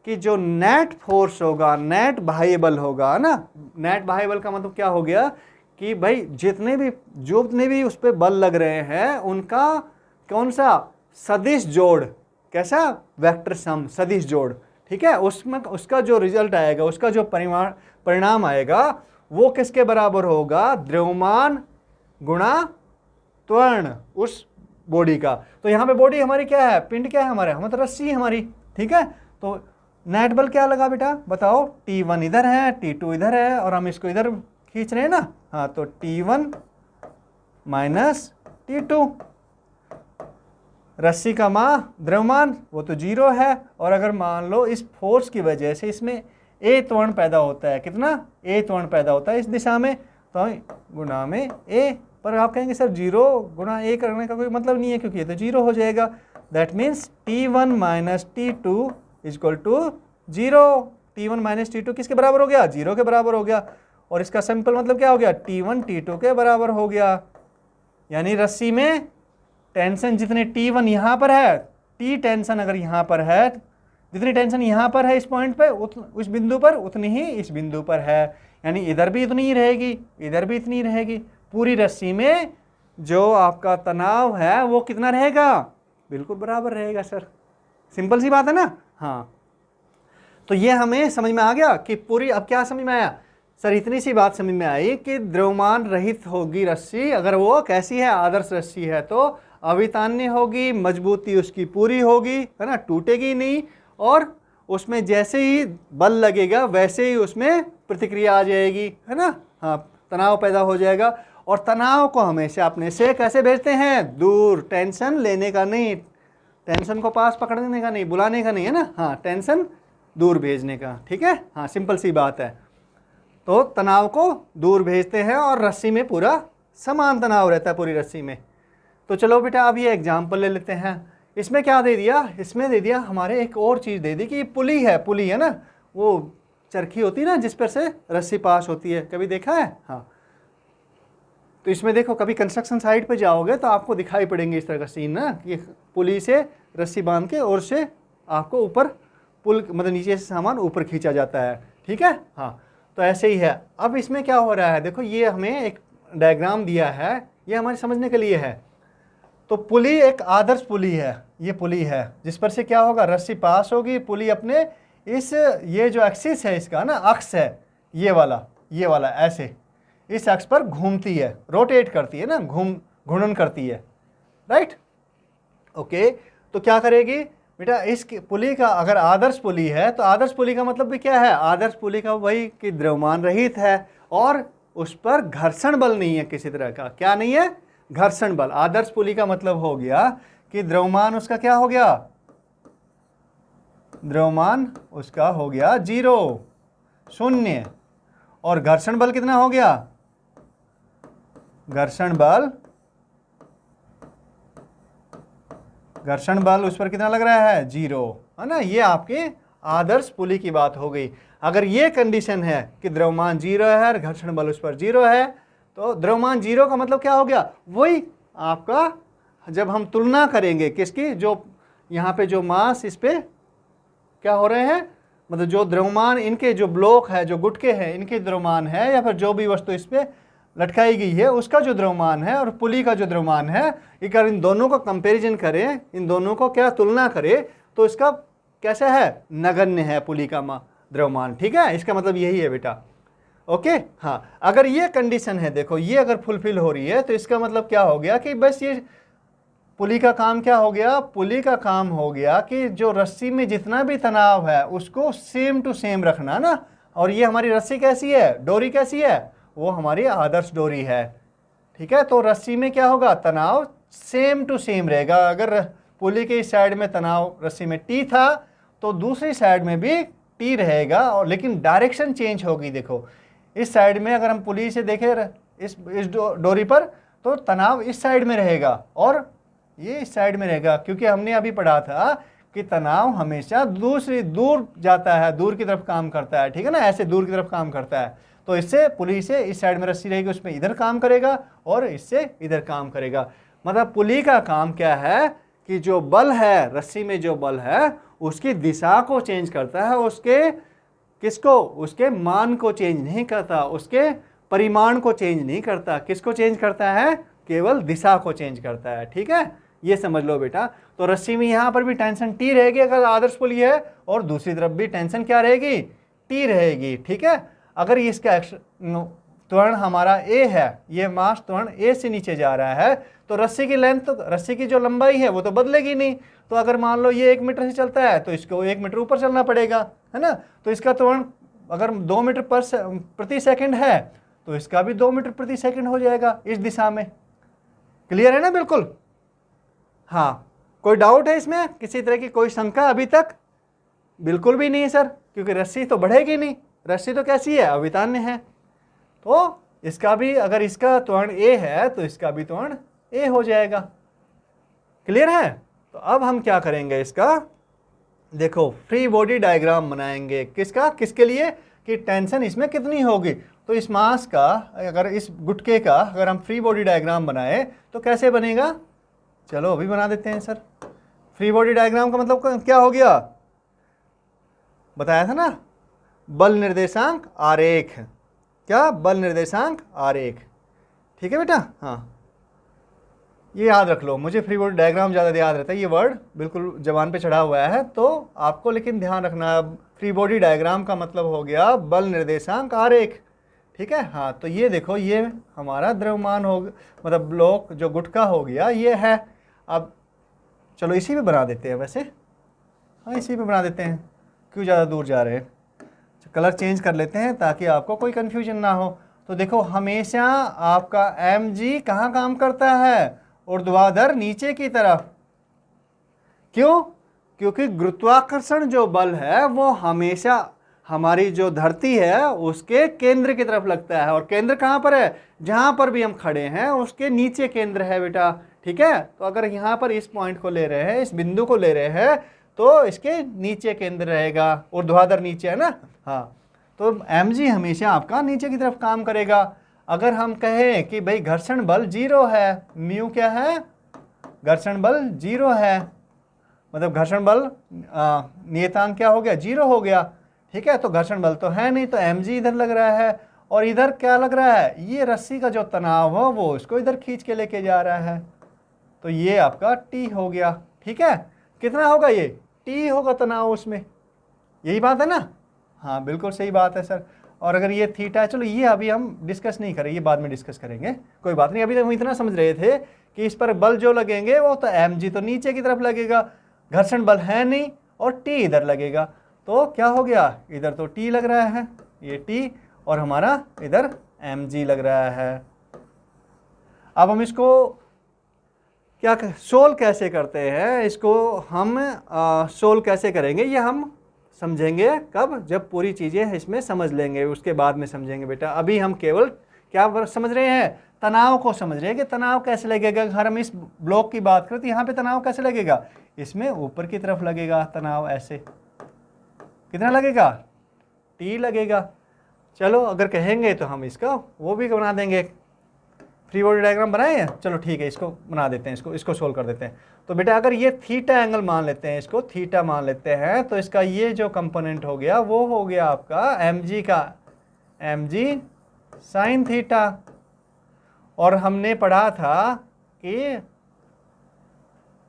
कि जो नेट फोर्स होगा, नेट बाह्य बल होगा ना। नेट बाह्य बल का मतलब क्या हो गया कि भाई जितने भी उस पर बल लग रहे हैं, उनका कौन सा सदिश जोड़, कैसा? वेक्टर सम, सदिश जोड़। ठीक है, उसमें उसका जो रिजल्ट आएगा, उसका जो परिणाम आएगा, वो किसके बराबर होगा? द्रव्यमान गुणा त्वरण। उस बॉडी का। तो यहाँ पे बॉडी हमारी क्या है, पिंड क्या है हमारे, हम तो रस्सी है हमारी, ठीक है। तो नेट बल क्या लगा बेटा बताओ, T1 इधर है, T2 इधर है, और हम इसको इधर खींच रहे हैं ना, हाँ, तो T1 माइनस T2। रस्सी का द्रव्यमान वो तो 0 है, और अगर मान लो इस फोर्स की वजह से इसमें ए त्वरण पैदा होता है, कितना ए त्वरण पैदा होता है इस दिशा में, तो गुणा में ए। पर आप कहेंगे सर 0 गुणा ए करने का कोई मतलब नहीं है, क्योंकि ये तो 0 हो जाएगा। That means T1 minus T2 equal to 0। T1 minus T2 किसके बराबर हो गया, 0 के बराबर हो गया। और इसका सिंपल मतलब क्या हो गया, T1 T2 के बराबर हो गया। यानी रस्सी में टेंशन जितने T1 यहाँ पर है, T टेंशन अगर यहाँ पर है, जितनी टेंशन यहाँ पर है इस पॉइंट पे, उस बिंदु पर, उतनी ही इस बिंदु पर है। यानी इधर भी इतनी ही रहेगी, इधर भी इतनी रहेगी। पूरी रस्सी में जो आपका तनाव है वो कितना रहेगा, बिल्कुल बराबर रहेगा सर। सिंपल सी बात है ना। हाँ, तो ये हमें समझ में आ गया कि पूरी, अब क्या समझ में आया सर, इतनी सी बात समझ में आई कि द्रव्यमान रहित होगी रस्सी अगर वो कैसी है, आदर्श रस्सी है, तो अवितान्य होगी, मजबूती उसकी पूरी होगी, है ना, टूटेगी नहीं, और उसमें जैसे ही बल लगेगा वैसे ही उसमें प्रतिक्रिया आ जाएगी, है ना। हाँ, तनाव पैदा हो जाएगा। और तनाव को हमेशा अपने से कैसे भेजते हैं, दूर, टेंशन लेने का नहीं, टेंशन को पास पकड़ने का नहीं, बुलाने का नहीं, है ना। हाँ, टेंशन दूर भेजने का, ठीक है। हाँ, सिंपल सी बात है। तो तनाव को दूर भेजते हैं, और रस्सी में पूरा समान तनाव रहता है पूरी रस्सी में। तो चलो बेटा अब ये एग्जाम्पल ले लेते हैं। इसमें क्या दे दिया, इसमें दे दिया हमारे एक और चीज़ दे दी कि ये पुली है ना, वो चरखी होती है ना जिस पर से रस्सी पास होती है, कभी देखा है। हाँ, तो इसमें देखो कभी कंस्ट्रक्शन साइट पे जाओगे तो आपको दिखाई पड़ेंगे इस तरह का सीन ना, कि पुली से रस्सी बांध के और से आपको ऊपर पुल, मतलब नीचे से सामान ऊपर खींचा जाता है, ठीक है। हाँ, तो ऐसे ही है। अब इसमें क्या हो रहा है, देखो ये हमें एक डायग्राम दिया है, ये हमारे समझने के लिए है। तो पुली एक आदर्श पुली है, ये पुली है जिस पर से क्या होगा, रस्सी पास होगी, पुली अपने इस, ये जो एक्सिस है इसका ना, अक्ष है ये वाला ऐसे इस अक्ष पर घूमती है, रोटेट करती है ना, घूर्णन करती है, राइट। ओके, तो क्या करेगी बेटा, इस पुली का अगर आदर्श पुली है, तो आदर्श पुली का मतलब भी क्या है, आदर्श पुली का वही कि द्रव्यमान रहित है और उस पर घर्षण बल नहीं है किसी तरह का। क्या नहीं है, घर्षण बल। आदर्श पुली का मतलब हो गया कि द्रव्यमान उसका क्या हो गया, द्रव्यमान उसका हो गया 0, 0, और घर्षण बल कितना हो गया, घर्षण बल उस पर कितना लग रहा है, 0, है ना। ये आपके आदर्श पुली की बात हो गई। अगर ये कंडीशन है कि द्रव्यमान 0 है और घर्षण बल उस पर 0 है, तो द्रव्यमान 0 का मतलब क्या हो गया, वही आपका, जब हम तुलना करेंगे किसकी, जो यहाँ पे जो मास इस पे क्या हो रहे हैं, मतलब जो द्रव्यमान इनके जो ब्लॉक है, जो गुटके हैं, इनके द्रव्यमान है, या फिर जो भी वस्तु इस पे लटकाई गई है उसका जो द्रव्यमान है और पुली का जो द्रव्यमान है, अगर इन दोनों को कंपैरिजन करें, इन दोनों को क्या तुलना करें, तो इसका कैसा है, नगण्य है पुली का द्रव्यमान, ठीक है। इसका मतलब यही है बेटा। ओके, हाँ, अगर ये कंडीशन है, देखो ये अगर फुलफिल हो रही है, तो इसका मतलब क्या हो गया कि बस ये पुली का काम क्या हो गया, पुली का काम हो गया कि जो रस्सी में जितना भी तनाव है उसको सेम टू सेम रखना ना। और ये हमारी रस्सी कैसी है, डोरी कैसी है, वो हमारी आदर्श डोरी है, ठीक है। तो रस्सी में क्या होगा, तनाव सेम टू सेम रहेगा। अगर पुली के इस साइड में तनाव रस्सी में T था, तो दूसरी साइड में भी T रहेगा, और लेकिन डायरेक्शन चेंज होगी। देखो इस साइड में अगर हम पुली से देखें इस डोरी पर, तो तनाव इस साइड में रहेगा और ये इस साइड में रहेगा, क्योंकि हमने अभी पढ़ा था कि तनाव हमेशा दूर जाता है, दूर की तरफ काम करता है, ठीक है ना, ऐसे दूर की तरफ काम करता है। तो इससे पुली से इस साइड में रस्सी रहेगी, उसमें इधर काम करेगा और इससे इधर काम करेगा। मतलब पुली का काम क्या है कि जो बल है, रस्सी में जो बल है उसकी दिशा को चेंज करता है, उसके किसको, उसके मान को चेंज नहीं करता, उसके परिमाण को चेंज नहीं करता। किसको चेंज करता है, केवल दिशा को चेंज करता है, ठीक है। ये समझ लो बेटा। तो रस्सी में यहाँ पर भी टेंशन T रहेगी अगर आदर्श पुली है, और दूसरी तरफ भी टेंशन क्या रहेगी, T रहेगी, ठीक है। अगर इसका त्वरण हमारा a है, ये मास त्वरण a से नीचे जा रहा है, तो रस्सी की लेंथ, रस्सी की जो लंबाई है वो तो बदलेगी नहीं। तो अगर मान लो ये 1 मीटर से चलता है तो इसको 1 मीटर ऊपर चलना पड़ेगा, है ना। तो इसका त्वरण अगर 2 मीटर प्रति सेकंड है तो इसका भी 2 मीटर प्रति सेकंड हो जाएगा इस दिशा में। क्लियर है ना बिल्कुल? हाँ, कोई डाउट है इसमें, किसी तरह की कोई शंका अभी तक? बिल्कुल भी नहीं सर, क्योंकि रस्सी तो बढ़ेगी नहीं, रस्सी तो कैसी है, अवितान्य है। तो इसका भी, अगर इसका त्वरण a है तो इसका भी त्वरण a हो जाएगा। क्लियर है? तो अब हम क्या करेंगे, इसका देखो फ्री बॉडी डायग्राम बनाएंगे। किसका, किसके लिए, कि टेंशन इसमें कितनी होगी। तो इस मास का, अगर इस गुटके का अगर हम फ्री बॉडी डायग्राम बनाए तो कैसे बनेगा, चलो अभी बना देते हैं सर। फ्री बॉडी डायग्राम का मतलब क्या हो गया, बताया था ना, बल निर्देशांक आरेख। क्या, बल निर्देशांक आरेख। ठीक है बेटा? हाँ, ये याद रख लो, मुझे फ्री बॉडी डायग्राम ज़्यादा याद रहता है, ये वर्ड बिल्कुल जबान पे चढ़ा हुआ है तो आपको लेकिन ध्यान रखना। फ्री बॉडी डायग्राम का मतलब हो गया बल निर्देशांक आरेख। ठीक है? हाँ, तो ये देखो, ये हमारा द्रव्यमान हो, मतलब ब्लॉक जो गुटका हो गया ये है। अब चलो इसी पे बना देते हैं, वैसे हाँ इसी पे बना देते हैं, क्यों ज़्यादा दूर जा रहे हैं। कलर चेंज कर लेते हैं ताकि आपको कोई कन्फ्यूजन ना हो। तो देखो, हमेशा आपका mg कहाँ काम करता है, ऊर्ध्वाधर नीचे की तरफ। क्यों? क्योंकि गुरुत्वाकर्षण जो बल है वो हमेशा हमारी जो धरती है उसके केंद्र की तरफ लगता है, और केंद्र कहाँ पर है, जहाँ पर भी हम खड़े हैं उसके नीचे केंद्र है बेटा। ठीक है? तो अगर यहाँ पर इस पॉइंट को ले रहे हैं, इस बिंदु को ले रहे हैं, तो इसके नीचे केंद्र रहेगा, ऊर्ध्वाधर नीचे, है ना। हाँ, तो mg हमेशा आपका नीचे की तरफ काम करेगा। अगर हम कहें कि भाई घर्षण बल 0 है, म्यू क्या है, घर्षण बल 0 है, मतलब घर्षण बल नियतांक क्या हो गया, 0 हो गया। ठीक है? तो घर्षण बल तो है नहीं, तो mg इधर लग रहा है, और इधर क्या लग रहा है, ये रस्सी का जो तनाव हो वो इसको इधर खींच के लेके जा रहा है, तो ये आपका t हो गया। ठीक है? कितना होगा, ये t होगा तनाव उसमें, यही बात है ना। हाँ बिल्कुल सही बात है सर। और अगर ये थीटा है, चलो ये अभी हम डिस्कस नहीं करेंगे, ये बाद में डिस्कस करेंगे, कोई बात नहीं। अभी तो हम इतना समझ रहे थे कि इस पर बल जो लगेंगे वो तो mg तो नीचे की तरफ लगेगा, घर्षण बल है नहीं, और t इधर लगेगा, तो क्या हो गया, इधर तो t लग रहा है, ये t, और हमारा इधर mg लग रहा है। अब हम इसको क्या सोल्व कैसे करते हैं, इसको हम सोल्व कैसे करेंगे ये हम समझेंगे कब, जब पूरी चीज़ें इसमें समझ लेंगे, उसके बाद में समझेंगे बेटा। अभी हम केवल क्या समझ रहे हैं, तनाव को समझ रहे हैं कि तनाव कैसे लगेगा। अगर हम इस ब्लॉक की बात करें तो यहाँ पे तनाव कैसे लगेगा, इसमें ऊपर की तरफ लगेगा तनाव, ऐसे कितना लगेगा, t लगेगा। चलो अगर कहेंगे तो हम इसका वो भी बना देंगे, फ्री बॉडी डायग्राम बनाए हैं, चलो ठीक है, इसको बना देते हैं, इसको सोल्व कर देते हैं। तो बेटा अगर ये थीटा एंगल मान लेते हैं, इसको थीटा मान लेते हैं, तो इसका ये जो कंपोनेंट हो गया वो हो गया आपका mg का, mg साइन थीटा। और हमने पढ़ा था कि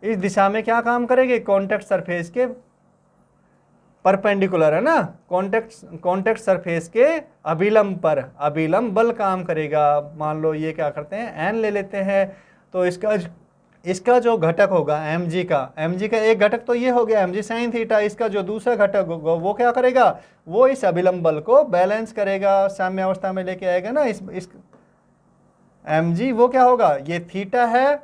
इस दिशा में क्या काम करेंगे, कॉन्टैक्ट सरफेस के परपेंडिकुलर, है ना, कॉन्टैक्ट सरफेस के अभिलंब पर अभिलंब बल काम करेगा। मान लो ये क्या करते हैं, n ले लेते हैं, तो इसका जो घटक होगा mg का एक घटक तो ये हो गया mg साइन थीटा, इसका जो दूसरा घटक होगा वो क्या करेगा, वो इस अभिलंब बल को बैलेंस करेगा, साम्य अवस्था में लेके आएगा ना। इस mg वो क्या होगा, ये थीटा है,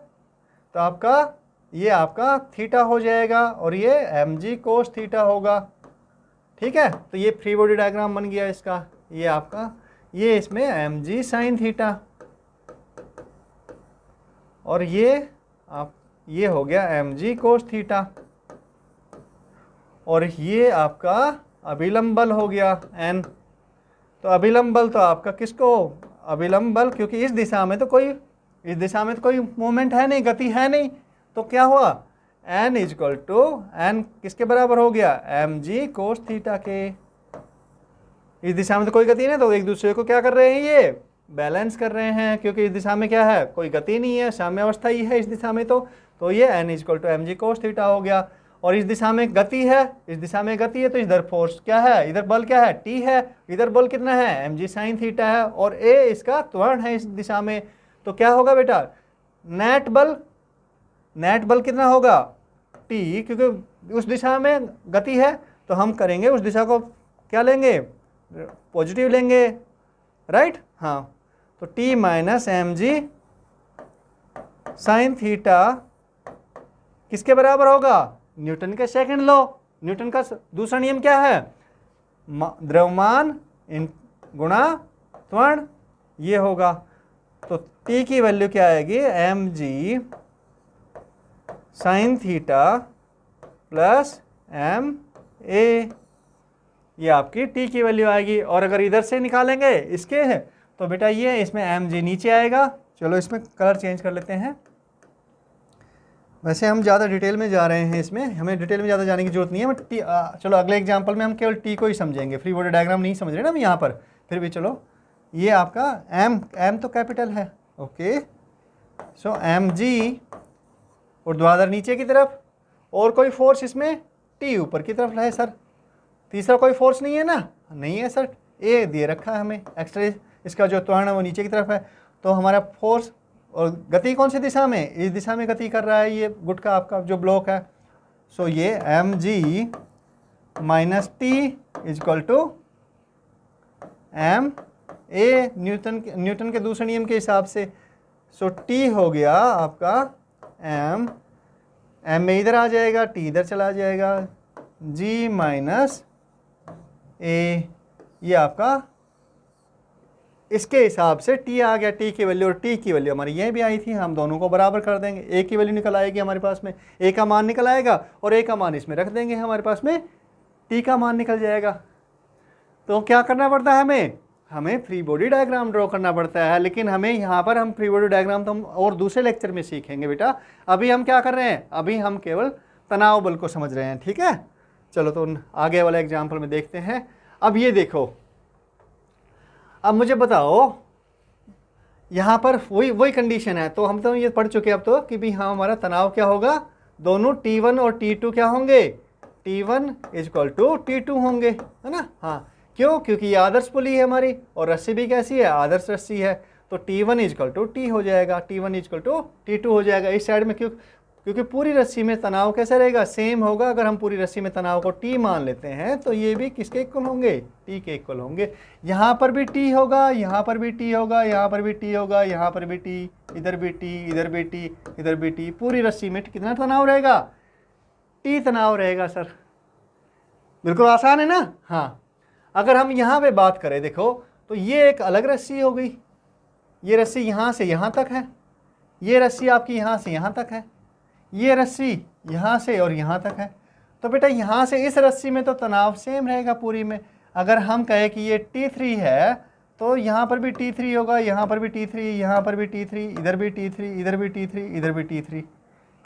तो आपका थीटा हो जाएगा, और ये mg कोस थीटा होगा। ठीक है? तो ये फ्री बॉडी डायग्राम बन गया इसका, ये आपका, ये इसमें mg साइन थीटा, और ये हो गया mg कोस थीटा, और ये आपका अभिलंब बल हो गया n। तो अभिलंब बल तो आपका किसको, अभिलंब बल, क्योंकि इस दिशा में तो कोई मूवमेंट है नहीं, गति है नहीं, तो क्या हुआ, n इजक्वल टू n किसके बराबर हो गया, mg कोस थीटा के। इस दिशा में तो कोई गति नहीं, तो एक दूसरे को क्या कर रहे हैं, ये बैलेंस कर रहे हैं, क्योंकि इस दिशा में क्या है, कोई गति नहीं है, साम्य अवस्था ही है इस दिशा में, तो ये n equal to mg cos theta हो गया। और इस दिशा में गति है, इस दिशा में गति है, तो इधर फोर्स क्या है, इधर बल क्या है, टी है, इधर बल कितना है, mg sin थीटा है, और a इसका त्वरण है इस दिशा में। तो क्या होगा बेटा, नेट बल कितना होगा, t, क्योंकि उस दिशा में गति है तो हम करेंगे उस दिशा को क्या लेंगे, पॉजिटिव लेंगे, राइट। हाँ, तो t minus mg sine theta किसके बराबर होगा, न्यूटन के सेकंड लॉ। न्यूटन का दूसरा नियम क्या है, द्रव्यमान गुणा त्वरण, ये होगा। तो t की वैल्यू क्या आएगी, mg sine theta plus ma, ये आपकी t की वैल्यू आएगी। और अगर इधर से निकालेंगे इसके है तो बेटा ये इसमें mg नीचे आएगा। चलो इसमें कलर चेंज कर लेते हैं। वैसे हम ज़्यादा डिटेल में जा रहे हैं, इसमें हमें डिटेल में ज़्यादा जाने की जरूरत नहीं है। चलो अगले एग्जांपल में हम केवल टी को ही समझेंगे, फ्री बॉडी डायग्राम नहीं समझ रहे ना हम यहाँ पर, फिर भी चलो। ये आपका एम तो कैपिटल है, ओके। सो mg ऊर्ध्वाधर नीचे की तरफ, और कोई फोर्स इसमें टी ऊपर की तरफ है सर, तीसरा कोई फोर्स नहीं है ना, नहीं है सर, ए दे रखा है हमें एक्स्ट्रा, इसका जो त्वरण है वो नीचे की तरफ है। तो हमारा फोर्स और गति कौन सी दिशा में, इस दिशा में गति कर रहा है ये गुट का आपका जो ब्लॉक है। सो ये mg minus T equal to M A, Newton के दूसरे नियम के हिसाब से। सो टी हो गया आपका एम में इधर आ जाएगा, टी इधर चला जाएगा, g माइनस ए, ये आपका इसके हिसाब से t आ गया, t की वैल्यू, और t की वैल्यू हमारी ये भी आई थी, हम दोनों को बराबर कर देंगे। a की वैल्यू निकल आएगी हमारे पास में, a का मान निकल आएगा, और a का मान इसमें रख देंगे, हमारे पास में t का मान निकल जाएगा। तो क्या करना पड़ता है हमें फ्री बॉडी डायग्राम ड्रॉ करना पड़ता है, लेकिन हमें यहाँ पर हम फ्री बॉडी डायग्राम तो हम और दूसरे लेक्चर में सीखेंगे बेटा। अभी हम क्या कर रहे हैं, अभी हम केवल तनाव बल को समझ रहे हैं, ठीक है। चलो तो आगे वाला एग्जाम्पल में देखते हैं। अब ये देखो, अब मुझे बताओ, यहाँ पर वही कंडीशन है, तो हम तो ये पढ़ चुके अब तो कि भी हाँ हमारा तनाव क्या होगा, दोनों T1 और T2 क्या होंगे, T1 इजक्वल टू T2 होंगे, है ना। हाँ, क्यों, क्योंकि ये आदर्श पुली है हमारी, और रस्सी भी कैसी है, आदर्श रस्सी है। तो T1 इजक्वल टू T हो जाएगा, T1 इजक्वल टू T2 हो जाएगा इस साइड में। क्योंकि पूरी रस्सी में तनाव कैसा रहेगा, सेम होगा। अगर हम पूरी रस्सी में तनाव को T मान लेते हैं तो ये भी किसके इक्वल होंगे, T के इक्वल होंगे। यहाँ पर भी T होगा, यहाँ पर भी T होगा, यहाँ पर भी T होगा, यहाँ पर भी T, इधर भी T, इधर भी T, इधर भी T। पूरी रस्सी में कितना तनाव रहेगा, T तनाव रहेगा सर। बिल्कुल आसान है ना। हाँ, अगर हम यहाँ पे बात करें, देखो तो ये एक अलग रस्सी हो गई, ये रस्सी यहाँ से यहाँ तक है, ये रस्सी आपकी यहाँ से यहाँ तक है, ये रस्सी यहाँ से और यहाँ तक है। तो बेटा यहाँ से इस रस्सी में तो तनाव सेम रहेगा पूरी में। अगर हम कहें कि ये T3 है तो यहाँ पर भी T3 होगा, यहाँ पर भी T3, यहाँ पर भी T3, इधर भी T3, इधर भी T3, इधर भी T3।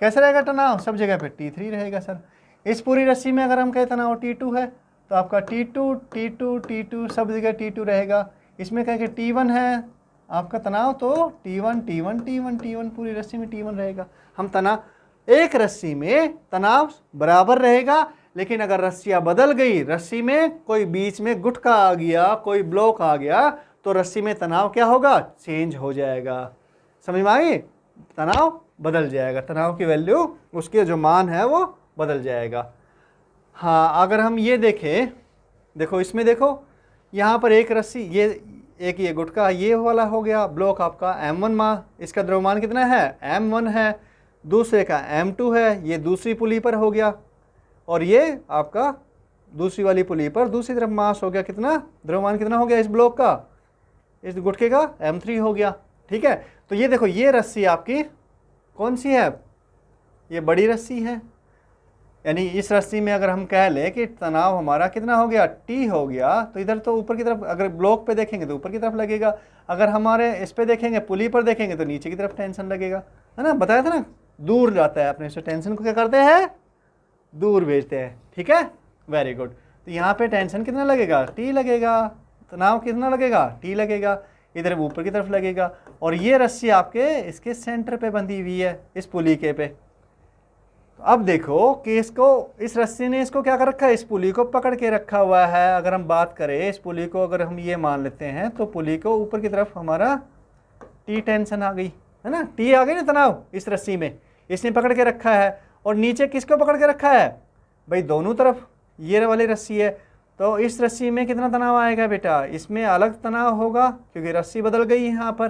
कैसे रहेगा तनाव, सब जगह पे T3 रहेगा सर। इस पूरी रस्सी में अगर हम कहें तनाव T2 है तो आपका T2, T2, T2 सब जगह T2 रहेगा। इसमें कहें कि T1 है आपका तनाव तो T1, T1, T1, T1 पूरी रस्सी में T1 रहेगा। हम तनाव, एक रस्सी में तनाव बराबर रहेगा, लेकिन अगर रस्सियाँ बदल गई, रस्सी में कोई बीच में गुटका आ गया, कोई ब्लॉक आ गया, तो रस्सी में तनाव क्या होगा, चेंज हो जाएगा। समझ में आई, तनाव बदल जाएगा, तनाव की वैल्यू, उसके जो मान है वो बदल जाएगा। हाँ, अगर हम ये देखें, देखो इसमें देखो, यहाँ पर एक रस्सी, ये गुटका ये वाला हो गया ब्लॉक आपका M1 मान, इसका द्रव्यमान कितना है, M1 है, दूसरे का M2 है, ये दूसरी पुली पर हो गया, और ये आपका दूसरी वाली पुली पर दूसरी तरफ मास हो गया, कितना द्रव्यमान कितना हो गया इस ब्लॉक का, इस गुटके का M3 हो गया। ठीक है, तो ये देखो ये रस्सी आपकी कौन सी है, ये बड़ी रस्सी है, यानी इस रस्सी में अगर हम कह लें कि तनाव हमारा कितना हो गया, T हो गया, तो इधर तो ऊपर की तरफ, अगर ब्लॉक पे देखेंगे तो ऊपर की तरफ लगेगा, अगर हमारे इस पे देखेंगे पुली पर देखेंगे तो नीचे की तरफ टेंशन लगेगा, है ना। बताया था ना, दूर जाता है अपने से, टेंशन को क्या करते हैं, दूर भेजते हैं। ठीक है, वेरी गुड। तो यहाँ पे टेंशन कितना लगेगा, T लगेगा, तनाव कितना लगेगा, T लगेगा, इधर ऊपर की तरफ लगेगा, और ये रस्सी आपके इसके सेंटर पे बंधी हुई है, इस पुली के पे। तो अब देखो कि इसको, इस रस्सी ने इसको क्या कर रखा है, इस पुली को पकड़ के रखा हुआ है। अगर हम बात करें इस पुली को, अगर हम ये मान लेते हैं तो पुली को ऊपर की तरफ हमारा टी टेंशन आ गई है ना, टी आ गई ना तनाव इस रस्सी में, इसने पकड़ के रखा है। और नीचे किसको पकड़ के रखा है भाई, दोनों तरफ ये वाली रस्सी है। तो इस रस्सी में कितना तनाव आएगा बेटा, इसमें अलग तनाव होगा क्योंकि रस्सी बदल गई है यहाँ पर।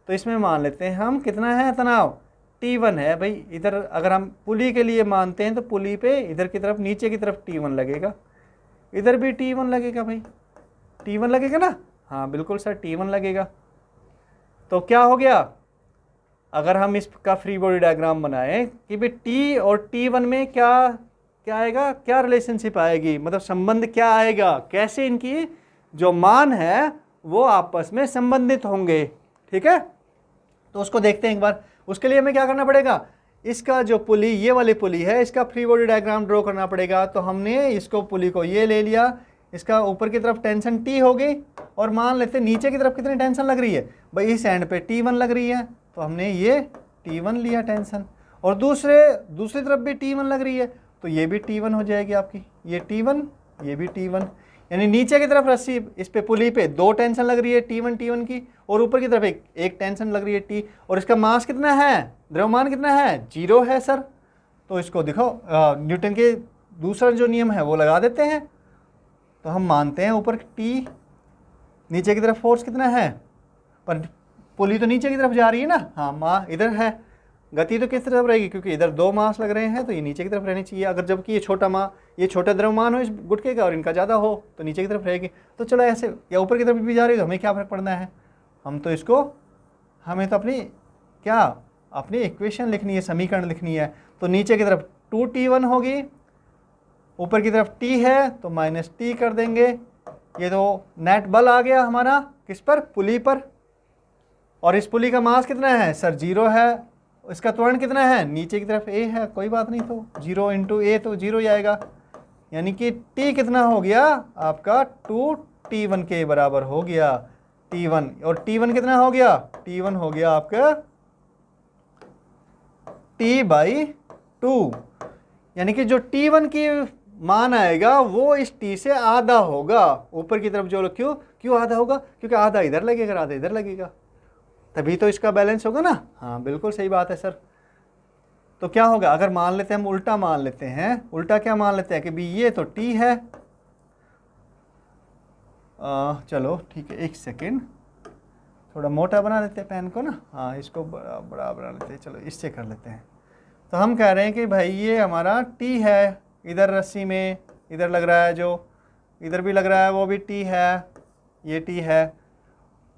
तो इसमें मान लेते हैं हम कितना है तनाव, T1 है भाई। इधर अगर हम पुली के लिए मानते हैं तो पुली पे इधर की तरफ नीचे की तरफ T1 लगेगा, इधर भी T1 लगेगा भाई, T1 लगेगा ना, हाँ बिल्कुल सर T1 लगेगा। तो क्या हो गया, अगर हम इसका फ्री बॉडी डायग्राम बनाएं कि भाई T और T1 में क्या क्या आएगा, क्या रिलेशनशिप आएगी, मतलब संबंध क्या आएगा, कैसे इनकी जो मान है वो आपस में संबंधित होंगे। ठीक है, तो उसको देखते हैं एक बार। उसके लिए हमें क्या करना पड़ेगा, इसका जो पुली, ये वाली पुली है, इसका फ्री बॉडी डायग्राम ड्रॉ करना पड़ेगा। तो हमने इसको पुली को ये ले लिया, इसका ऊपर की तरफ टेंशन T हो गई, और मान लेते हैं नीचे की तरफ कितनी टेंशन लग रही है भाई, इस एंड पे T1 लग रही है, तो हमने ये T1 लिया टेंशन, और दूसरी तरफ भी T1 लग रही है, तो ये भी T1 हो जाएगी आपकी, ये T1 ये भी T1। यानी नीचे की तरफ रस्सी, इस पे पुली पे दो टेंशन लग रही है T1 की, और ऊपर की तरफ एक टेंशन लग रही है T। और इसका मास कितना है, द्रव्यमान कितना है, 0 है सर। तो इसको देखो न्यूटन के दूसरा जो नियम है वो लगा देते हैं। तो हम मानते हैं ऊपर T, नीचे की तरफ फोर्स कितना है, पर पुली तो नीचे की तरफ जा रही है ना, हाँ मास इधर है, गति तो किस तरफ रहेगी, क्योंकि इधर दो मास लग रहे हैं तो ये नीचे की तरफ रहनी चाहिए। अगर जबकि ये छोटा द्रव्यमान हो इस गुटके का और इनका ज़्यादा हो तो नीचे की तरफ रहेगी। तो चलो ऐसे, या ऊपर की तरफ भी जा रही है तो हमें क्या फर्क पड़ना है, हम तो इसको, हमें तो अपनी इक्वेशन लिखनी है, समीकरण लिखनी है। तो नीचे की तरफ 2T1 होगी, ऊपर की तरफ T है तो -T कर देंगे। ये तो नेट बल आ गया हमारा किस पर, पुली पर। और इस पुली का मास कितना है सर, 0 है। इसका त्वरण कितना है, नीचे की तरफ A है, कोई बात नहीं, तो 0 × A तो 0 ही आएगा। यानी कि T कितना हो गया आपका, 2T1 के बराबर हो गया T1। और T1 कितना हो गया, T1 हो गया आपका T/2। यानी कि जो T1 की मान आएगा वो इस T से आधा होगा, ऊपर की तरफ जो, क्यों आधा होगा, क्योंकि आधा इधर लगेगा आधा इधर लगेगा, तभी तो इसका बैलेंस होगा ना। हाँ बिल्कुल सही बात है सर। तो क्या होगा, अगर मान लेते हैं हम उल्टा मान लेते हैं, उल्टा क्या मान लेते हैं कि भी ये तो T है, चलो ठीक है, एक सेकेंड, थोड़ा मोटा बना लेते हैं पेन को ना, हाँ इसको बड़ा बना लेते हैं, चलो इससे कर लेते हैं। तो हम कह रहे हैं कि भाई ये हमारा T है, इधर रस्सी में इधर लग रहा है, जो इधर भी लग रहा है वो भी T है, ये T है।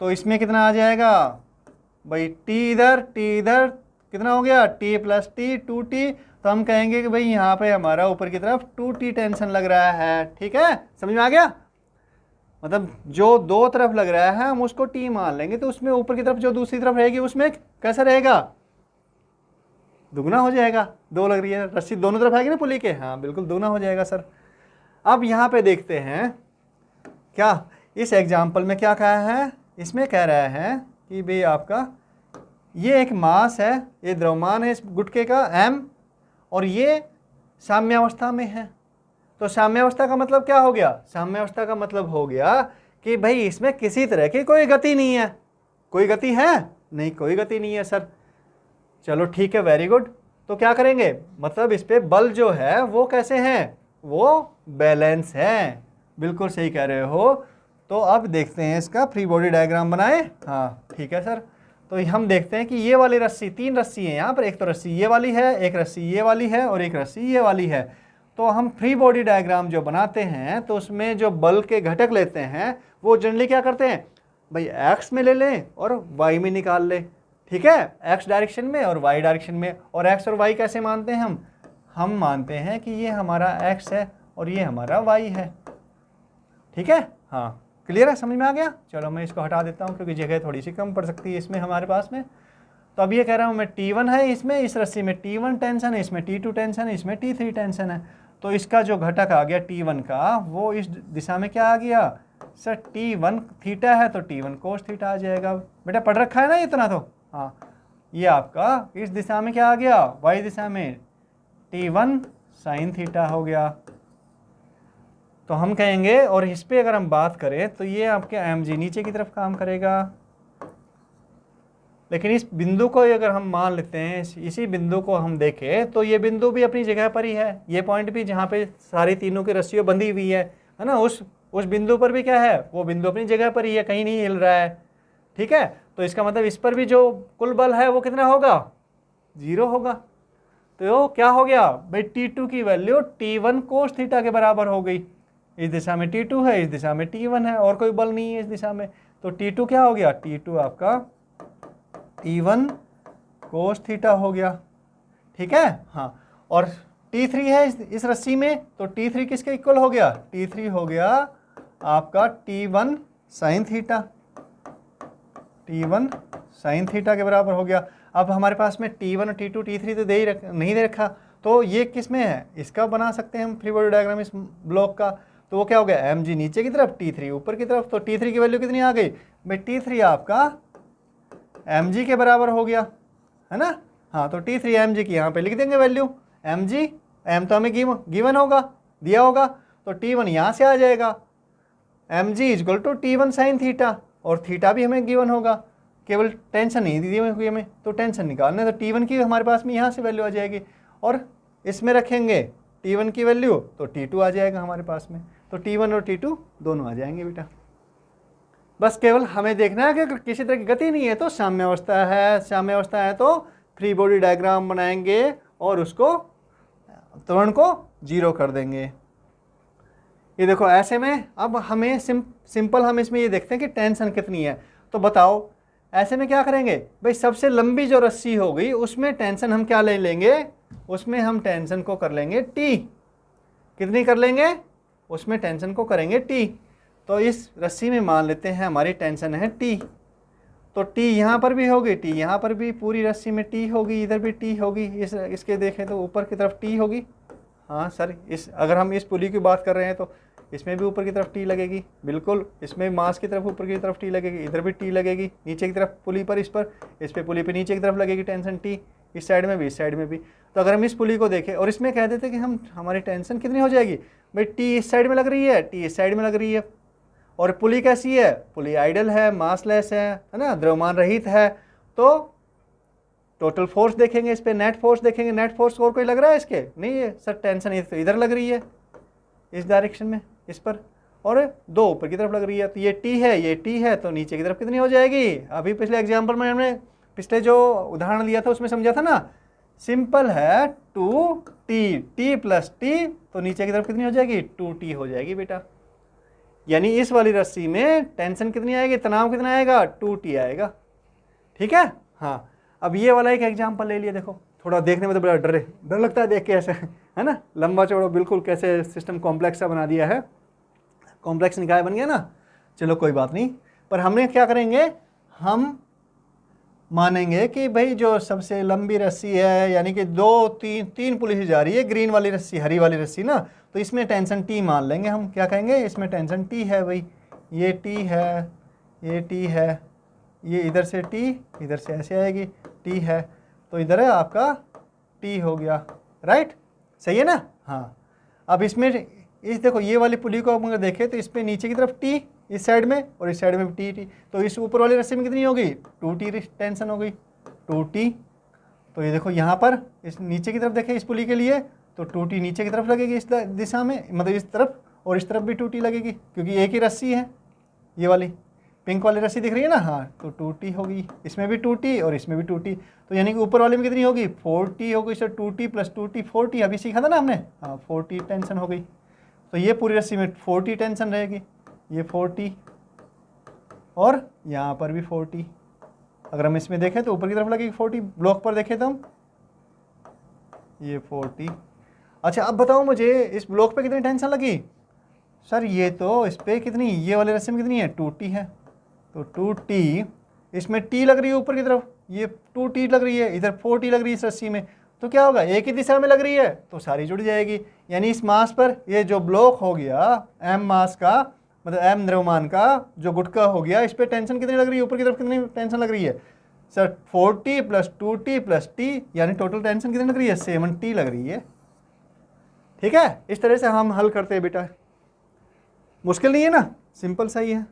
तो इसमें कितना आ जाएगा भाई, T इधर कितना हो गया, T + T 2T। तो हम कहेंगे कि भाई यहाँ पे हमारा ऊपर की तरफ 2T टेंशन लग रहा है। ठीक है, समझ में आ गया, मतलब जो दो तरफ लग रहा है हम उसको T मान लेंगे, तो उसमें ऊपर की तरफ जो दूसरी तरफ रहेगी उसमें कैसा रहेगा, दुगना हो जाएगा। दो लग रही है रस्सी दोनों तरफ आएगी ना पुली के, हाँ बिल्कुल दुगना हो जाएगा सर। अब यहाँ पे देखते हैं क्या इस एग्जाम्पल में क्या कहा है, इसमें कह रहा है कि भाई आपका ये एक मास है, ये द्रव्यमान है इस गुटके का m, और ये साम्यावस्था में है। तो साम्यावस्था का मतलब क्या हो गया, साम्यावस्था का मतलब हो गया कि भाई इसमें किसी तरह की कोई गति नहीं है। कोई गति है नहीं, कोई गति नहीं है सर। चलो ठीक है, वेरी गुड। तो क्या करेंगे, मतलब इस पे बल जो है वो कैसे हैं, वो बैलेंस है। बिल्कुल सही कह रहे हो। तो अब देखते हैं इसका फ्री बॉडी डायग्राम बनाए। हाँ ठीक है सर। तो हम देखते हैं कि ये वाली रस्सी, 3 रस्सी है यहाँ पर, एक तो रस्सी ये वाली है, एक रस्सी ये वाली है, और एक रस्सी ये वाली है। तो हम फ्री बॉडी डायग्राम जो बनाते हैं तो उसमें जो बल के घटक लेते हैं वो जनरली क्या करते हैं भाई, एक्स में ले लें और वाई में निकाल लें। ठीक है, एक्स डायरेक्शन में और वाई डायरेक्शन में। और एक्स और वाई कैसे मानते हैं हम मानते हैं कि ये हमारा एक्स है और ये हमारा वाई है। ठीक है, हाँ क्लियर है, समझ में आ गया। चलो मैं इसको हटा देता हूँ क्योंकि जगह थोड़ी सी कम पड़ सकती है इसमें हमारे पास में। तो अब ये कह रहा हूँ मैं T1 है इसमें, इस रस्सी में T1 टेंशन है, इसमें T2 टेंशन है, इसमें T3 टेंशन है। तो इसका जो घटक आ गया T1 का, वो इस दिशा में क्या आ गया सर, T1 थीटा है तो T1 कोस थीटा आ जाएगा। बेटा पढ़ रखा है ना इतना तो। हाँ, ये आपका इस दिशा में क्या आ गया, वाई दिशा में T1 साइन थीटा हो गया। तो हम कहेंगे, और इस पे अगर हम बात करें तो ये आपके mg नीचे की तरफ काम करेगा, लेकिन इस बिंदु को अगर हम मान लेते हैं, इसी बिंदु को हम देखें तो ये बिंदु भी अपनी जगह पर ही है, ये पॉइंट भी जहाँ पे सारी तीनों की रस्सियों बंधी हुई है ना, उस बिंदु पर भी क्या है, वो बिंदु अपनी जगह पर ही है, कहीं नहीं हिल रहा है। ठीक है, तो इसका मतलब इस पर भी जो कुल बल है वो कितना होगा, 0 होगा। तो क्या हो गया भाई, T2 की वैल्यू T1 कोस थीटा के बराबर हो गई। इस दिशा में T2 है, इस दिशा में T1 है, और कोई बल नहीं है इस दिशा में। तो T2 क्या हो गया, T2 आपका T1 कोस थीटा हो गया। ठीक है, हाँ। और T3 है इस रस्सी में, तो T3 किसके इक्वल हो गया, T3 हो गया आपका T1 sine theta, T1 sine theta के बराबर हो गया। अब हमारे पास में T1 और T2 T3 तो नहीं दे रखा, तो ये किस में है, इसका बना सकते हैं हम फ्री बॉडी डायग्राम इस ब्लॉक का। तो वो क्या हो गया, mg नीचे की तरफ, T3 ऊपर की तरफ। तो T3 की वैल्यू कितनी आ गई भाई, T3 आपका mg के बराबर हो गया, है ना। हाँ, तो T3 mg की यहाँ पे लिख देंगे वैल्यू, mg, m तो हमें गिवन होगा, दिया होगा, तो T1 यहाँ से आ जाएगा, mg equal to T1 sine theta, और थीटा भी हमें गिवन होगा, केवल टेंशन नहीं दी हुई हमें, तो टेंशन निकालना, तो T1 की हमारे पास में यहाँ से वैल्यू आ जाएगी, और इसमें रखेंगे T1 की वैल्यू तो T2 आ जाएगा हमारे पास में, तो T1 और T2 दोनों आ जाएंगे बेटा। बस केवल हमें देखना है कि किसी तरह की गति नहीं है तो साम्यावस्था है, साम्यावस्था है तो फ्री बॉडी डायग्राम बनाएंगे और उसको त्वरण को 0 कर देंगे। ये देखो ऐसे में अब हमें सिंपल हम इसमें ये देखते हैं कि टेंशन कितनी है। तो बताओ ऐसे में क्या करेंगे भाई, सबसे लंबी जो रस्सी हो गई उसमें टेंशन हम क्या ले लेंगे, उसमें हम टेंशन को कर लेंगे T। कितनी कर लेंगे, उसमें टेंशन को करेंगे T। तो इस रस्सी में मान लेते हैं हमारी टेंशन है T, तो T यहाँ पर भी होगी, T यहाँ पर भी, पूरी रस्सी में T होगी, इधर भी T होगी, इसके देखें तो ऊपर की तरफ T होगी। हाँ सर, अगर हम इस पुली की बात कर रहे हैं तो इसमें भी ऊपर की तरफ T लगेगी, बिल्कुल, इसमें मास की तरफ ऊपर की तरफ T लगेगी, इधर भी T लगेगी, नीचे की तरफ पुली पर, इस पे पुली पे नीचे की तरफ लगेगी टेंशन T, इस साइड में भी, इस साइड में भी। तो अगर हम इस पुली को देखें और इसमें कह देते कि हमारी टेंशन कितनी हो जाएगी भाई, T इस साइड में लग रही है, T इस साइड में लग रही है, और पुली कैसी है, पुली आइडल है, मासलेस है ना, द्रव्यमान रहित है। तो टोटल फोर्स देखेंगे इस पे, नेट फोर्स देखेंगे, नेट फोर्स और कोई लग रहा है इसके, नहीं है सर, टेंशन तो इधर लग रही है, इस डायरेक्शन में, इस पर, और 2 ऊपर की तरफ लग रही है। तो ये T है, ये T है, तो नीचे की तरफ कितनी हो जाएगी। अभी पिछले एग्जाम्पल में हमने पिछले जो उदाहरण लिया था उसमें समझा था ना, सिंपल है 2T, T प्लस T, तो नीचे की तरफ कितनी हो जाएगी, 2T हो जाएगी बेटा। यानी इस वाली रस्सी में टेंशन कितनी आएगी, तनाव कितना आएगा, 2T आएगा। ठीक है, हाँ। अब ये वाला एक एग्जाम्पल ले लिया, देखो थोड़ा देखने में तो बड़ा डर लगता है देख के ऐसे, है ना, लंबा चौड़ा बिल्कुल कैसे सिस्टम कॉम्प्लेक्स सा बना दिया है, कॉम्प्लेक्स निकाय बन गया ना। चलो कोई बात नहीं, पर हमने क्या करेंगे, हम मानेंगे कि भाई जो सबसे लंबी रस्सी है, यानी कि 2-3 पुलिस जा रही है, ग्रीन वाली रस्सी, हरी वाली रस्सी ना, तो इसमें टेंशन T मान लेंगे हम। क्या कहेंगे, इसमें टेंशन T है भाई, ये T है, ये T है, ये इधर से T, इधर से ऐसे आएगी, T है, तो इधर है आपका T हो गया, राइट, सही है ना। हाँ, अब इसमें इस देखो ये वाली पुली को अगर देखें तो इस पर नीचे की तरफ T इस साइड में, और इस साइड में भी T, तो इस ऊपर वाली रस्सी में कितनी होगी, 2T टेंशन हो गई, 2T। तो ये देखो यहाँ पर इस नीचे की तरफ देखें इस पुली के लिए, तो 2T नीचे की तरफ लगेगी इस दिशा में, मतलब इस तरफ, और इस तरफ भी 2T लगेगी, क्योंकि एक ही रस्सी है, ये वाली पिंक वाली रस्सी दिख रही है ना, हाँ, तो 2T होगी, इसमें भी 2T और इसमें भी 2T, तो यानी कि ऊपर वाले में कितनी होगी, 4T होगी, इससे 2T प्लस 2T 4T, अभी सीखा था ना हमने, हाँ, 4T टेंशन हो गई। तो ये पूरी रस्सी में 4T टेंशन रहेगी, ये 4T, और यहाँ पर भी 4T। अगर हम इसमें देखें तो ऊपर की तरफ लगेगी 4T, ब्लॉक पर देखें तो हम, ये 4T। अच्छा अब बताओ मुझे इस ब्लॉक पे कितनी टेंशन लगी, सर ये तो इस पर कितनी, ये वाले रस्सी में कितनी है, 2T है, तो 2T, इसमें T लग रही है ऊपर की तरफ, ये 2T लग रही है, इधर 4T लग रही है इस रस्सी में, तो क्या होगा, एक ही दिशा में लग रही है तो सारी जुड़ जाएगी। यानी इस मास पर ये जो ब्लॉक हो गया M मास का, मतलब M द्रव्यमान का जो गुटका हो गया, इस पर टेंशन कितनी लग रही है, ऊपर की तरफ कितनी टेंशन लग रही है sir, 4T plus 2T plus T, यानी टोटल टेंशन कितनी लग रही है, 7T लग रही है। ठीक है, इस तरह से हम हल करते हैं बेटा। मुश्किल नहीं है ना, सिंपल सा ही है।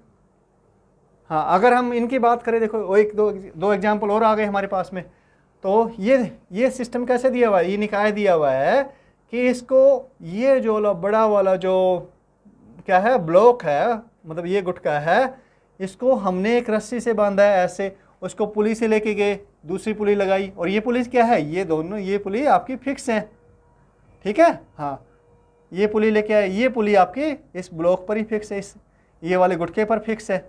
हाँ, अगर हम इनकी बात करें, देखो वो एक दो एग्जाम्पल और आ गए हमारे पास में। तो ये सिस्टम कैसे दिया हुआ है, ये निकाय दिया हुआ है कि इसको ये जो बड़ा वाला जो क्या है ब्लॉक है, मतलब ये गुटका है, इसको हमने एक रस्सी से बांधा है ऐसे, उसको पुली से लेके गए, दूसरी पुली लगाई, और ये पुली क्या है, ये दोनों ये पुली आपकी फिक्स है। ठीक है, हाँ, ये पुली लेके आए, ये पुली आपकी इस ब्लॉक पर ही फिक्स है, इस ये वाले गुटके पर फिक्स है।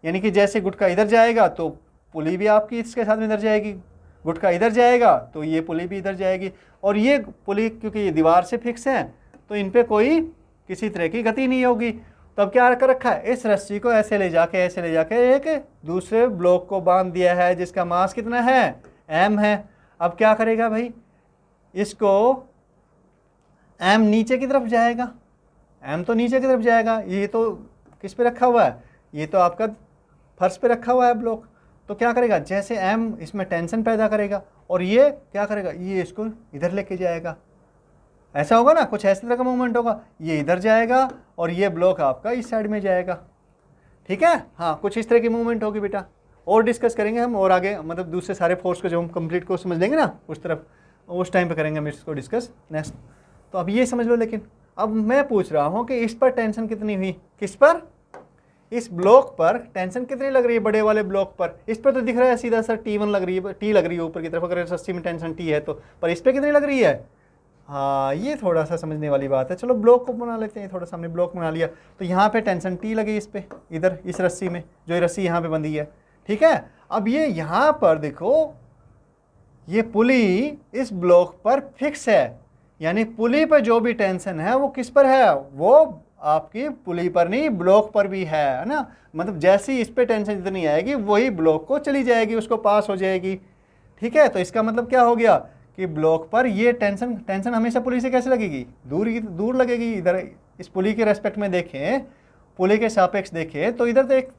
यानी कि जैसे गुटका इधर जाएगा तो पुली भी आपकी इसके साथ में इधर जाएगी, गुटका इधर जाएगा तो ये पुली भी इधर जाएगी। और ये पुली क्योंकि ये दीवार से फिक्स है तो इन पर कोई किसी तरह की गति नहीं होगी। तो अब क्या कर रखा है, इस रस्सी को ऐसे ले जाके एक दूसरे ब्लॉक को बांध दिया है जिसका मास कितना है, m है। अब क्या करेगा भाई, इसको m नीचे की तरफ जाएगा, m तो नीचे की तरफ जाएगा, ये तो किस पे रखा हुआ है, ये तो आपका फर्श पे रखा हुआ है ब्लॉक। तो क्या करेगा, जैसे m इसमें टेंशन पैदा करेगा और ये क्या करेगा, ये इसको इधर लेके जाएगा, ऐसा होगा ना, कुछ ऐसी तरह का मूवमेंट होगा, ये इधर जाएगा और ये ब्लॉक आपका इस साइड में जाएगा। ठीक है, हाँ, कुछ इस तरह की मूवमेंट होगी बेटा। और डिस्कस करेंगे हम और आगे, मतलब दूसरे सारे फोर्स को जब हम कंप्लीट को समझ लेंगे ना उस तरफ, उस टाइम पे करेंगे हम इसको डिस्कस नेक्स्ट। तो अब ये समझ लो, लेकिन अब मैं पूछ रहा हूँ कि इस पर टेंशन कितनी हुई, किस पर, इस ब्लॉक पर टेंशन कितनी लग रही है, बड़े वाले ब्लॉक पर। इस पर तो दिख रहा है सीधा सर T1 लग रही है, T लग रही है ऊपर की तरफ, अगर रस्सी में टेंशन T है तो, पर इस पर कितनी लग रही है। हाँ, ये थोड़ा सा समझने वाली बात है। चलो ब्लॉक को बना लेते हैं, थोड़ा सा हमने ब्लॉक बना लिया, तो यहाँ पे टेंशन T लगी इस पे, इधर इस रस्सी में, जो ये रस्सी यहाँ पे बंधी है। ठीक है, अब ये यहाँ पर देखो, ये पुली इस ब्लॉक पर फिक्स है, यानी पुली पर जो भी टेंशन है वो किस पर है, वो आपकी पुली पर नहीं, ब्लॉक पर भी है ना। मतलब जैसी इस पे टेंशन जितनी आएगी वही ब्लॉक को चली जाएगी, उसको पास हो जाएगी। ठीक है, तो इसका मतलब क्या हो गया कि ब्लॉक पर ये टेंशन हमेशा पुली से कैसे लगेगी, दूर लगेगी। इधर इस पुली के रेस्पेक्ट में देखें, पुली के सापेक्ष देखें तो इधर तो एक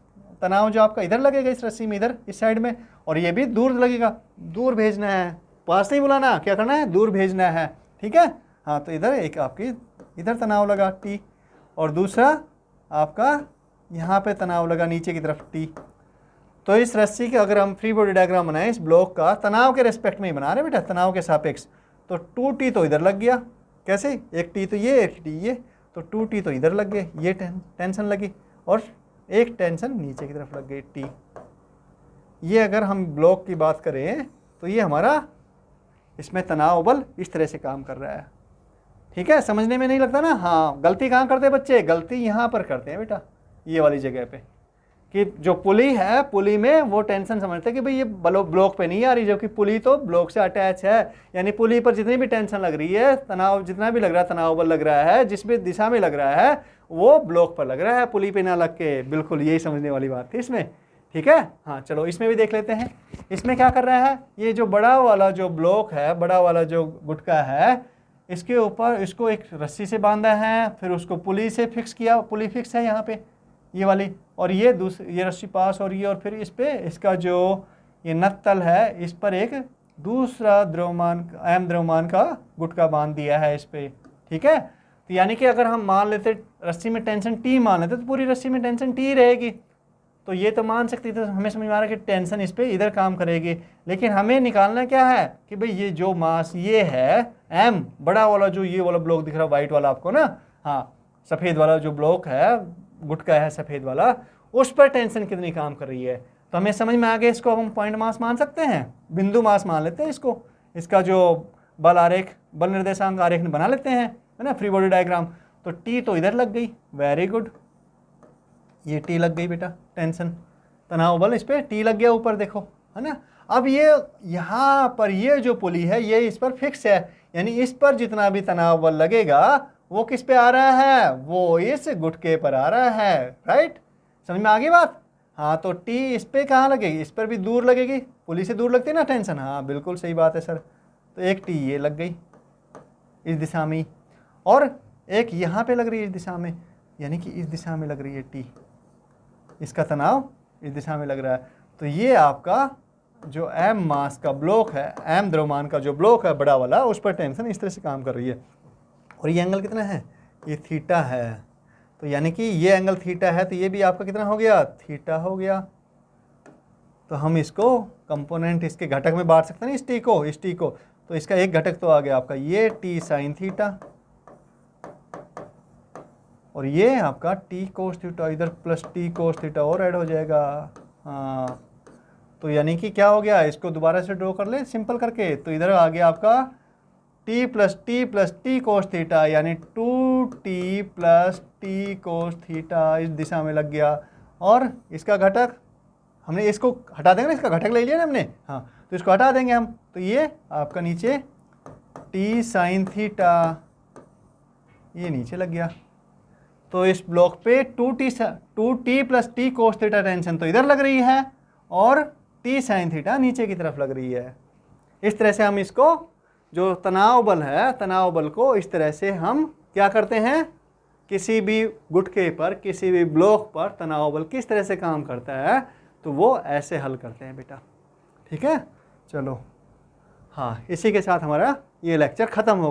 तनाव जो आपका इधर लगेगा इस रस्सी में, इधर इस साइड में, और ये भी दूर लगेगा, दूर भेजना है, पास नहीं बुलाना, क्या करना है, दूर भेजना है। ठीक है, हाँ, तो इधर एक आपकी इधर तनाव लगा T, और दूसरा आपका यहाँ पे तनाव लगा नीचे की तरफ T। तो इस रस्सी के अगर हम फ्री बॉडी डायग्राम बनाएं इस ब्लॉक का, तनाव के रेस्पेक्ट में ही बना रहे बेटा, तनाव के सापेक्ष, तो 2T तो इधर लग गया, कैसे, एक T तो ये, एक T ये, तो 2T तो इधर लग गए, ये टेंशन लगी, और एक टेंशन नीचे की तरफ लग गई T। ये अगर हम ब्लॉक की बात करें तो ये हमारा इसमें तनाव बल इस तरह से काम कर रहा है। ठीक है, समझने में नहीं लगता ना। हाँ, गलती कहाँ करते हैं बच्चे, गलती यहाँ पर करते हैं बेटा, ये वाली जगह पे, कि जो पुली है, पुली में वो टेंशन समझते हैं कि भाई ये ब्लॉक पे नहीं आ रही, जबकि पुली तो ब्लॉक से अटैच है। यानी पुली पर जितनी भी टेंशन लग रही है, तनाव जितना भी लग रहा है, तनाव बल लग रहा है, जिस भी दिशा में लग रहा है वो ब्लॉक पर लग रहा है, पुली पे ना लग के। बिल्कुल यही समझने वाली बात थी इसमें। ठीक है, हाँ, चलो इसमें भी देख लेते हैं। इसमें क्या कर रहा है, ये जो बड़ा वाला जो ब्लॉक है, बड़ा वाला जो गुटका है, इसके ऊपर इसको एक रस्सी से बांधा है, फिर उसको पुली से फिक्स किया, पुली फिक्स है यहाँ पे ये वाली, और ये ये रस्सी पास हो रही है, और फिर इस पे इसका जो ये नत्तल है, इस पर एक दूसरा द्रव्यमान m द्रव्यमान का गुटका बांध दिया है इस पे। ठीक है, तो यानी कि अगर हम मान लेते रस्सी में टेंशन T मान लेते तो पूरी रस्सी में टेंशन T रहेगी, तो ये तो मान सकती थी, हमें समझ में आ रहा है कि टेंशन इस पे इधर काम करेगी। लेकिन हमें निकालना क्या है कि भाई ये जो मास ये है m, बड़ा वाला जो ये वाला ब्लॉक दिख रहा है वाइट वाला आपको ना, हाँ, सफ़ेद वाला जो ब्लॉक है, गुटका है सफ़ेद वाला, उस पर टेंशन कितनी काम कर रही है। तो हमें समझ में आ गया, इसको हम पॉइंट मास मान सकते हैं, बिंदु मास मान लेते हैं इसको, इसका जो बल आरेख, बल निर्देशांक आरेख बना लेते हैं, है ना, फ्री बॉडी डायग्राम। तो T तो इधर लग गई, वेरी गुड, ये T लग गई बेटा, टेंशन तनाव बल इस पर T लग गया ऊपर, देखो, है ना। अब ये यहाँ पर ये जो पुली है ये इस पर फिक्स है, यानी इस पर जितना भी तनाव बल लगेगा वो किस पे आ रहा है, वो इस गुटके पर आ रहा है। राइट, समझ में आ गई बात। हाँ, तो T इस पे कहाँ लगेगी, इस पर भी दूर लगेगी, पुली से दूर लगती है ना टेंशन। हाँ, बिल्कुल सही बात है सर। तो एक T ये लग गई इस दिशा में, और एक यहाँ पे लग रही है इस दिशा में, यानी कि इस दिशा में लग रही है T, इसका तनाव इस दिशा में लग रहा है। तो ये आपका जो m मास का ब्लॉक है, m द्रव्यमान का जो ब्लॉक है बड़ा वाला, उस पर टेंशन इस तरह से काम कर रही है। और ये एंगल कितना है, ये थीटा है। तो यानी कि ये एंगल थीटा है तो ये भी आपका कितना हो गया, थीटा हो गया। तो हम इसको कंपोनेंट इसके घटक में बांट सकते हैं इस टी को। तो इसका एक घटक तो आ गया आपका ये टी साइन थीटा, और ये आपका टी कोस थीटा, इधर प्लस टी कोस थीटा और ऐड हो जाएगा। हाँ, तो यानी कि क्या हो गया, इसको दोबारा से ड्रॉ कर ले सिंपल करके। तो इधर आ गया आपका t plus T cos theta, यानी 2t plus T cos theta इस दिशा में लग गया। और इसका घटक हमने इसको हटा देंगे ना, इसका घटक ले लिया ना हमने, हाँ, तो इसको हटा देंगे हम। तो ये आपका नीचे t साइन थीटा ये नीचे लग गया। तो इस ब्लॉक पे 2t plus T cos theta tension तो इधर लग रही है और t साइन थीटा नीचे की तरफ लग रही है। इस तरह से हम इसको, जो तनाव बल है, तनाव बल को इस तरह से हम क्या करते हैं, किसी भी गुटके पर, किसी भी ब्लॉक पर तनाव बल किस तरह से काम करता है तो वो ऐसे हल करते हैं बेटा। ठीक है, चलो, हाँ, इसी के साथ हमारा ये लेक्चर ख़त्म हो गया।